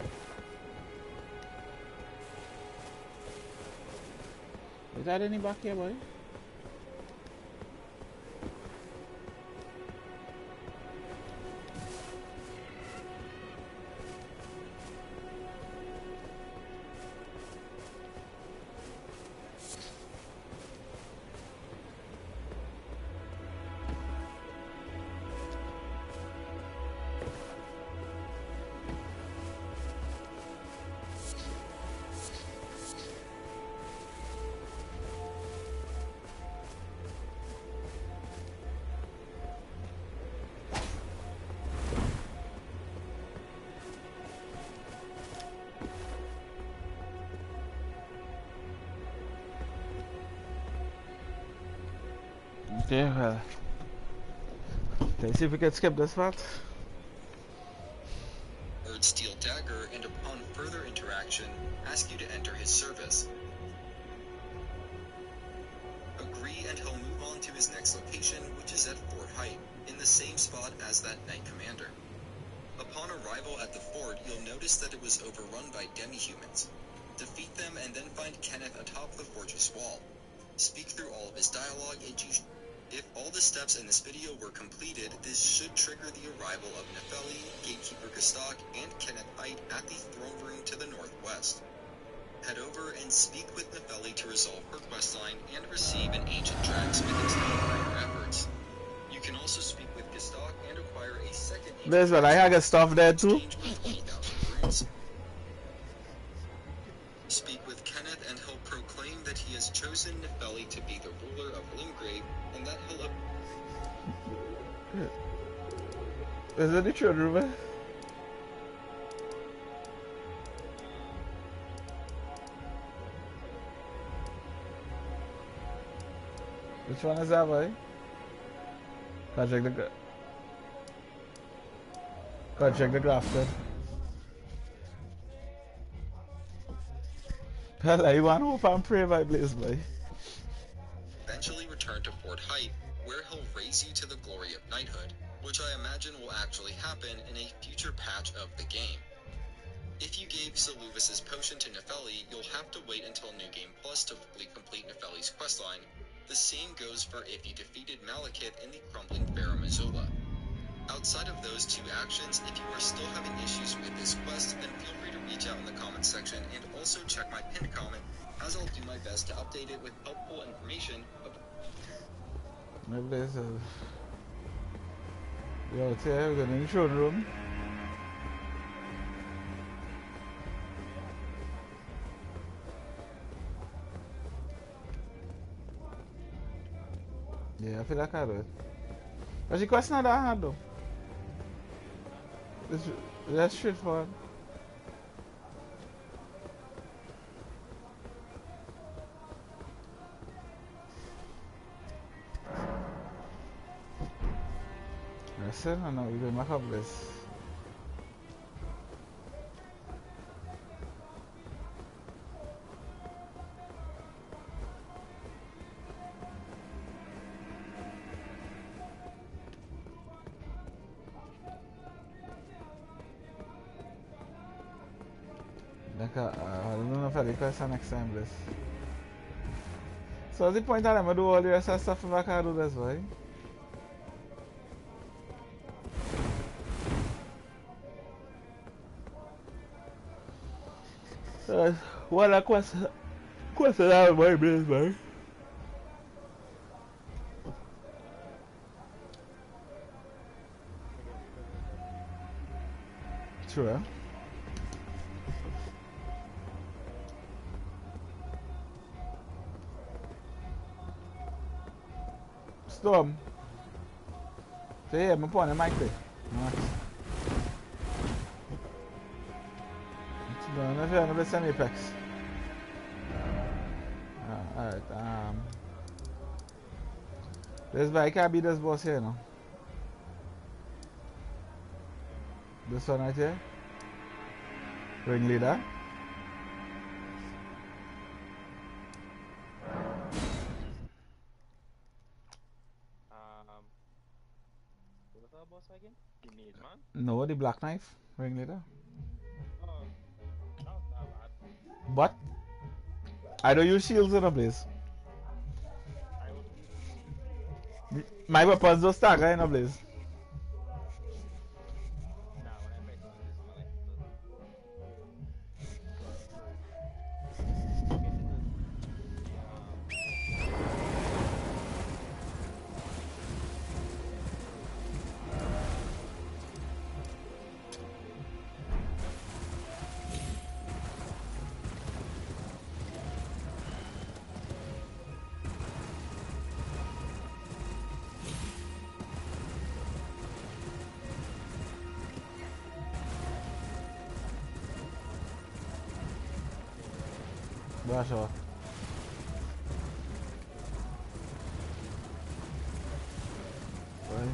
Is that any back here, buddy? Okay, well, let's see if we can skip this part. Steel dagger and upon further interaction, ask you to enter his service. Agree and he'll move on to his next location, which is at Fort Height, in the same spot as that Knight Commander. Upon arrival at the fort, you'll notice that it was overrun by demi-humans. Defeat them and then find Kenneth atop the fortress wall. Speak through all of his dialogue and if all the steps in this video were completed, this should trigger the arrival of Nefeli, Gatekeeper Gestak, and Kenneth Haight at the throne room to the northwest. Head over and speak with Nefeli to resolve her questline and receive an ancient dragsmithing stone for your efforts. You can also speak with Gestak and acquire a second ancient There's what I had stuff there too. exchange with 20,000 runes. Speak with Kenneth and he'll proclaim that he has chosen Nefeli to be the ruler of Limgrave and that he'll... Is that the children, man? Which one is that, boy? Gotta check the graph then. Hell, I want to hope and pray by Blaze, boy. Eventually return to Fort Height, where he'll raise you to the glory of knighthood, which I imagine will actually happen in a future patch of the game. If you gave Seluvis' potion to Nefeli, you'll have to wait until New Game Plus to fully complete Nefeli's questline. The same goes for if you defeated Malekith in the Crumbling Farum Azula. Outside of those two actions, if you are still having issues with this quest, then feel free to reach out in the comments section and also check my pinned comment, as I'll do my best to update it with helpful information. Maybe there's a... Yo, it's here, we're going to the throne room. Yeah, I feel like I do it. But the question not that hard though. That's straightforward. That's it, I know we're going to make up this. I don't know if I request next time this. So what's the point that I'm gonna do all the rest of the stuff if I can't do this, boy? What a question I have my brain, boy. Sure. Storm. So yeah, I'm putting the mic there. I'm going to send Apex. Alright, this bike can't be this boss here now. This one right here. Ringleader. Boss again? The Mage Man? No, the Black Knife. Ringleader. Oh, that was not bad. But I don't use shields in a Blaze. My weapons don't stagger in a Blaze. Brush off. Right.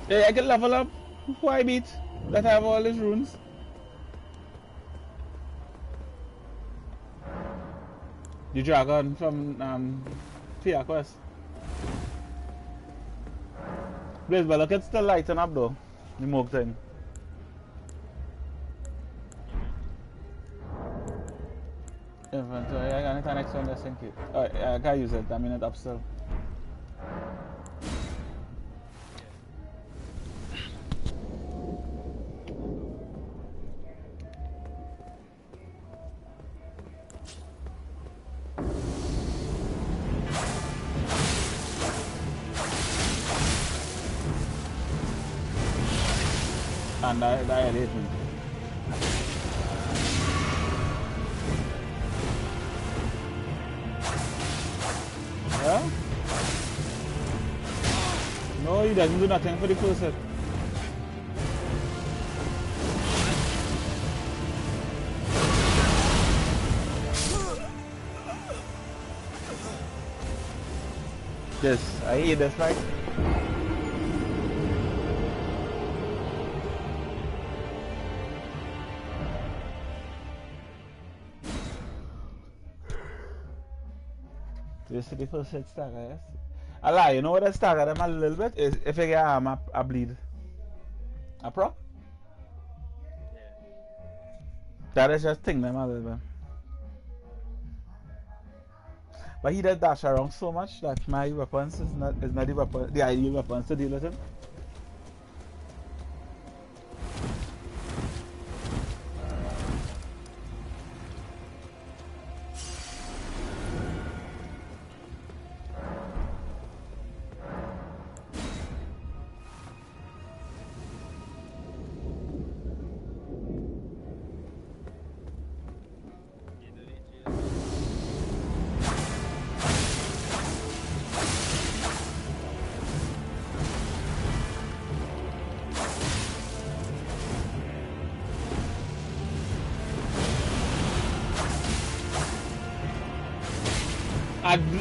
Yeah, I can level up. Why beat that have all these runes? The dragon from Fear Quest. Blaze, but look, it's still lighting up though. The mob thing. Inventory, I got an extra just in case. Alright, I can't use it, I mean it up still. And I hate me. Yeah? No, he doesn't do nothing for the first set. Yes, I hate this fight. This is the first set stagger, yes? I lie, you know what I stagger them a little bit? Is if I get arm, I bleed. A proc? Yeah. That is just thing them a little bit. But he does dash around so much that my weapons is not the weapon, the ideal weapons to deal with him.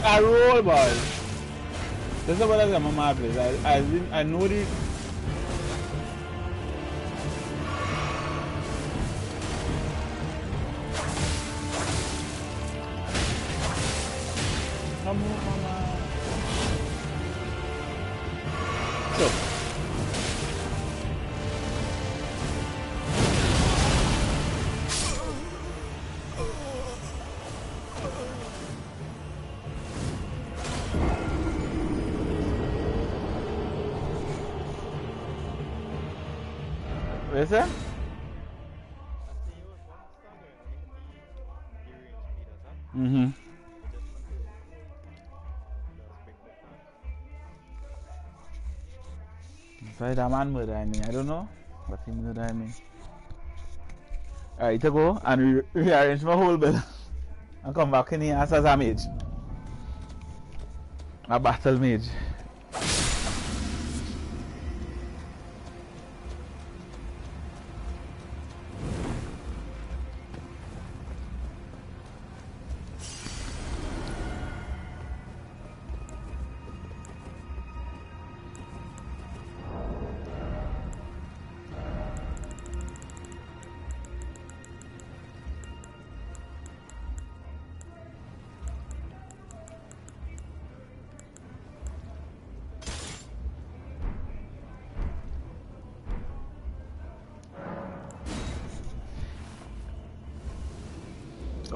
I roll, boy. This is what I'm mad with. I know the. Come on, mama. So. What is that? Mm-hmm. Why that man murder me? I don't know, but he murder me. Alright, to go and rearrange my whole build and come back in here as a mage. A battle mage.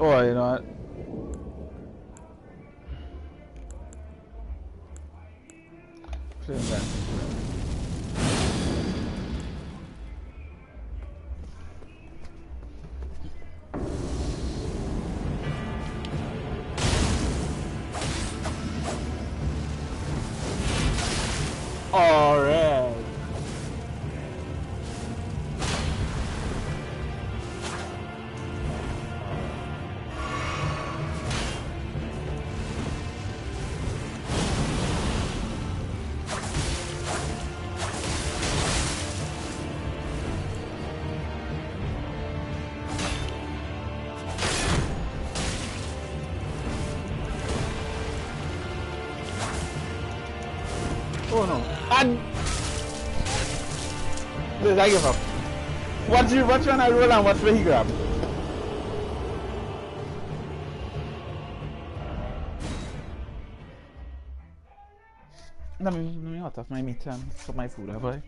Oh, you know what? Playing that. All right. Oh no. And Look, I give up. Watch when I roll and watch where he grab. Let me hot off my meat and put my food up, boy.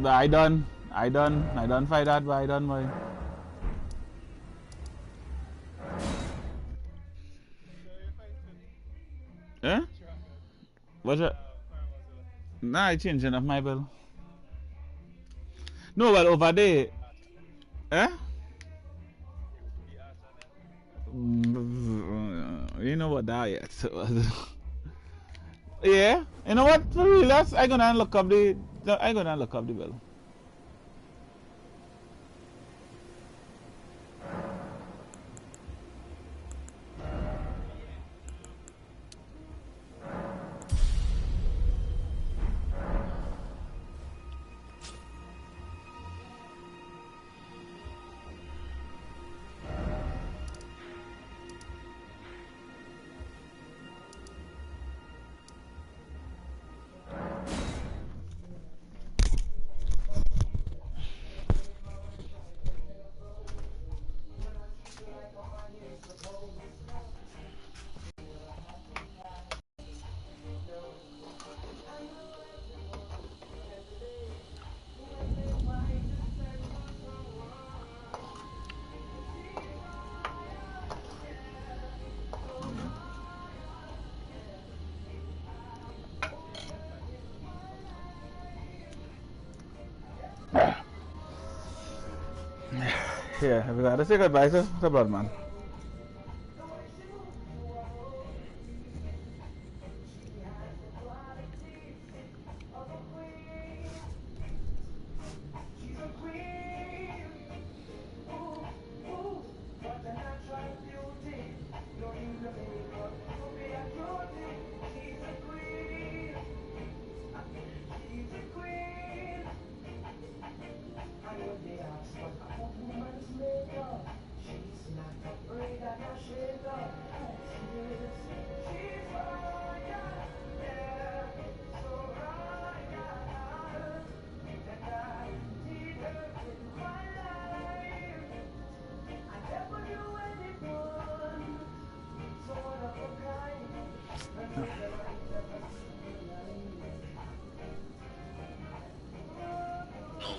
I done fight that, but I done, boy. Eh? What's that? Nah, I changing of my bill. No, well, over there. Eh? You know what that yet? Yeah, you know what? For real, I gonna look up the bill. Yeah, we gotta say goodbye to the blood man.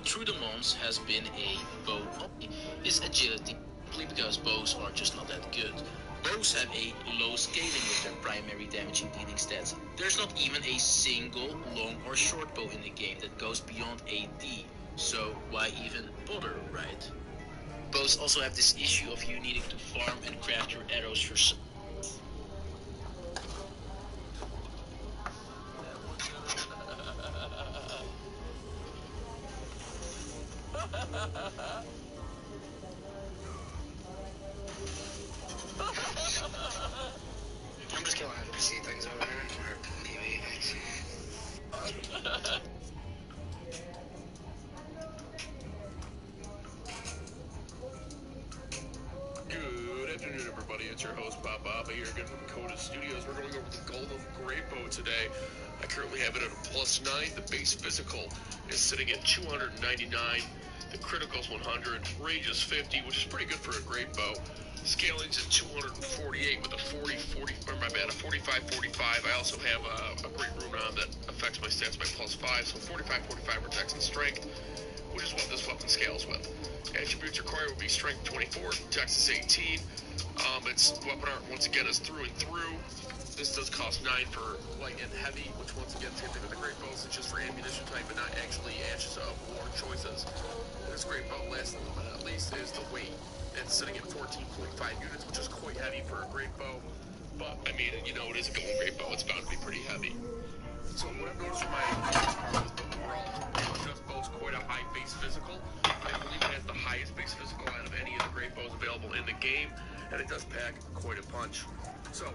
Through the months has been a bow is agility, simply because bows are just not that good. Bows have a low scaling with their primary damage and dealing stats. There's not even a single long or short bow in the game that goes beyond AD, so why even bother, right? Bows also have this issue of you needing to farm and craft your arrows yourself. I'm just killing NPC things over here, or maybe Good afternoon, everybody. It's your host, Bob Baba, here again from Coda Studios. We're going over the Golden Great Bow today. I currently have it at a +9. The base physical is sitting at 299. The critical's 100. Range is 50, which is pretty good for a great bow. Scaling's at 248 with a 45-45. I also have a great rune on that affects my stats by +5, so 45-45 protects and strength, which is what this weapon scales with. Attributes required would be strength 24, dex is 18. Its weapon art once again is through and through. This does cost 9 for light and heavy, which once again, same thing with the great bows, it's just for ammunition type and not actually ashes of war choices. This great bow lasts a little bit at least is the weight. It's sitting at 14.5 units, which is quite heavy for a great bow. But, I mean, you know, it is a golden great bow. It's bound to be pretty heavy. So what I've noticed from my overall, just bows quite a high base physical. I believe it has the highest base physical out of any of the great bows available in the game, and it does pack quite a punch. So,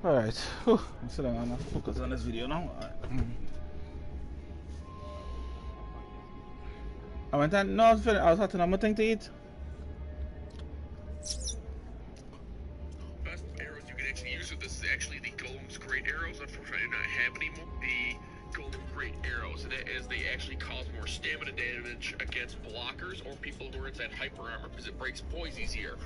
Alright, I'm sitting on focus on this video now. I went and no, I was having a thing to eat. Best arrows you can actually use with this is actually the Golem's Great Arrows. Unfortunately, I do not have any more. The Golem Great Arrows, and that is they actually cause more stamina damage against blockers or people who are inside hyper armor because it breaks poise easier.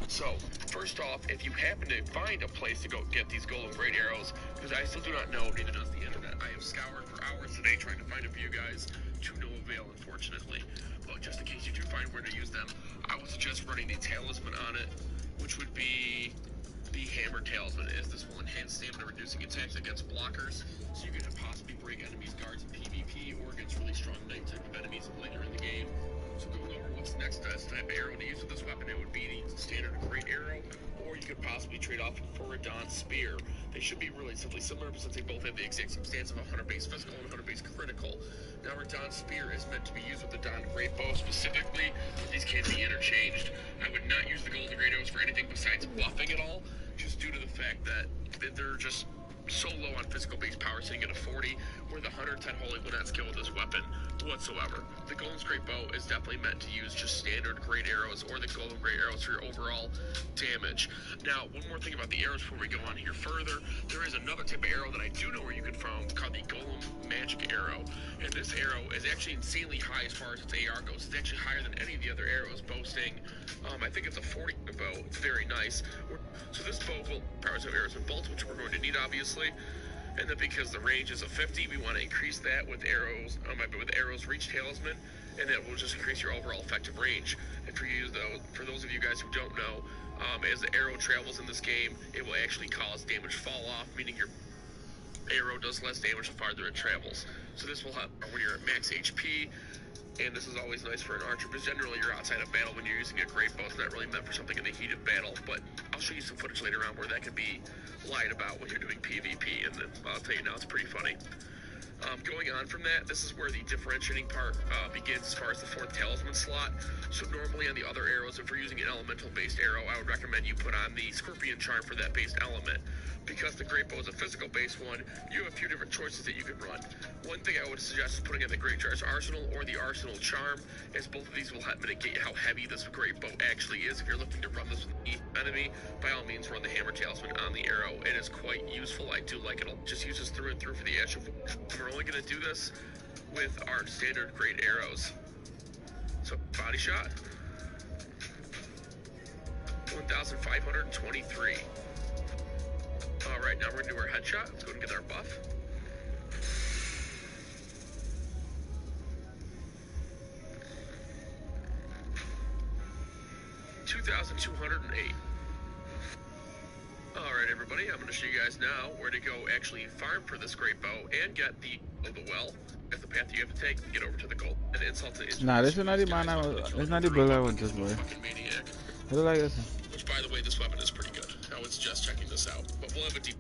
So, first off, if you happen to find a place to go get these Golem Great Arrows, because I still do not know, neither does the internet. I have scoured for hours today trying to find them for you guys, to no avail, unfortunately. But just in case you do find where to use them, I would suggest running the Talisman on it, which would be the Hammer Talisman, as this will enhance stamina, reducing attacks against blockers, so you can possibly break enemies' guards in PvP or against really strong knight type of enemies later in the game. So going over what's next best type of arrow to use with this weapon, it would be the standard Great Arrow, or you could possibly trade off for Radahn Spear. They should be relatively similar since they both have the exact same stance of 100 base physical and 100 base critical. Now Radahn Spear is meant to be used with the Dawn Great Bow specifically. These can be interchanged. I would not use the Golden Great Arrows for anything besides buffing at all, just due to the fact that they're just so low on physical base power, sitting at a 40, where the 110 Holy will not scale with this weapon whatsoever. The Golem's Great Bow is definitely meant to use just standard Great Arrows or the Golden Great Arrows for your overall damage. Now, one more thing about the arrows before we go on here further, there is another type of arrow that I do know where you can find called the Golem Magic Arrow, and this arrow is actually insanely high as far as its AR goes. It's actually higher than any of the other arrows, boasting, I think it's a 40 bow. It's very nice. So this bow will power some arrows and bolts, which we're going to need, obviously. And then because the range is a 50, we want to increase that with arrows, with arrows reach talisman, and that will just increase your overall effective range. And for you, though, for those of you guys who don't know, as the arrow travels in this game, it will actually cause damage fall off, meaning your arrow does less damage the farther it travels. So this will help when you're at max HP, and this is always nice for an archer, because generally you're outside of battle when you're using a great bow. It's not really meant for something in the heat of battle, but I'll show you some footage later on where that can be lied about when you're doing PvP, and then I'll tell you now, it's pretty funny. Going on from that, this is where the differentiating part begins as far as the 4th talisman slot. So normally on the other arrows, if we're using an elemental-based arrow, I would recommend you put on the Scorpion Charm for that based element. Because the Great Bow is a physical-based one, you have a few different choices that you can run. One thing I would suggest is putting in the Greatjar's Arsenal or the Arsenal Charm, as both of these will help mitigate how heavy this Great Bow actually is. If you're looking to run this with the enemy, by all means run the Hammer Talisman on the arrow. It is quite useful. I do like it. I'll just use this through and through for the Ash of War. We're only going to do this with our standard great arrows. So, body shot. 1,523. Alright, now we're going to do our headshot. Let's go ahead and get our buff. $2,208. Alright everybody, I'm going to show you guys now where to go actually farm for this Great Bow and get the well. That's the path you have to take to get over to the goal. And insult to injury. Nah, this is not the man. It's not the build I want this boy. I don't like this. Which, by the way, this weapon is pretty good. I would suggest checking this out. But we'll have a deep.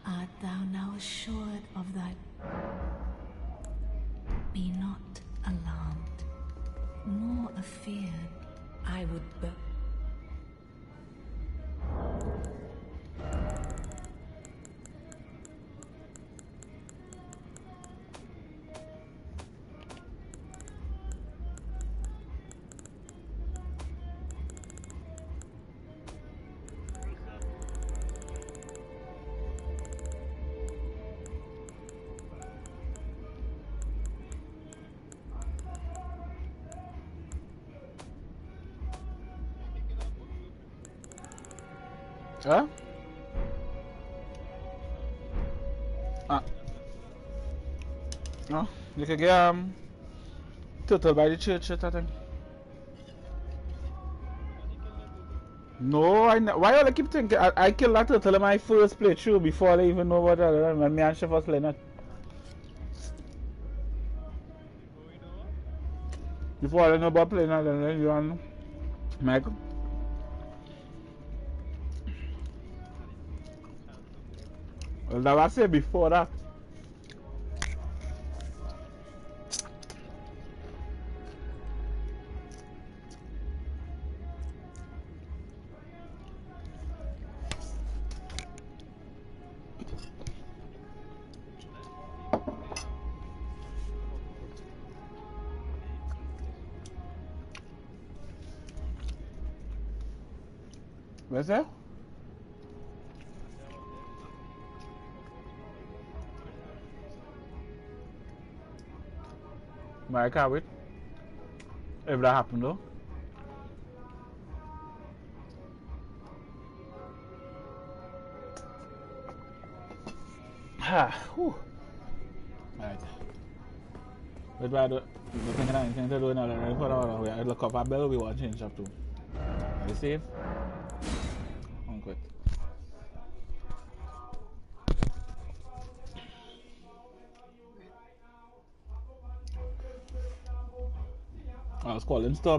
Art thou now assured of thy... Be not alarmed, nor afeared. I would but... Huh? No, you can get turtle by the church, I think. No, why do I keep thinking? I killed that turtle in my first playthrough before I even know what other than me and Chef was playing it. Before I know about playing it, and then you and Michael. Well, that was said before that. Where's that? But I can't wait. If that happened though. Whew. Right. But by the thing I intend to do now, I put out I look up a bell we want to change up to. Are you safe? On quick. I was calling Storm.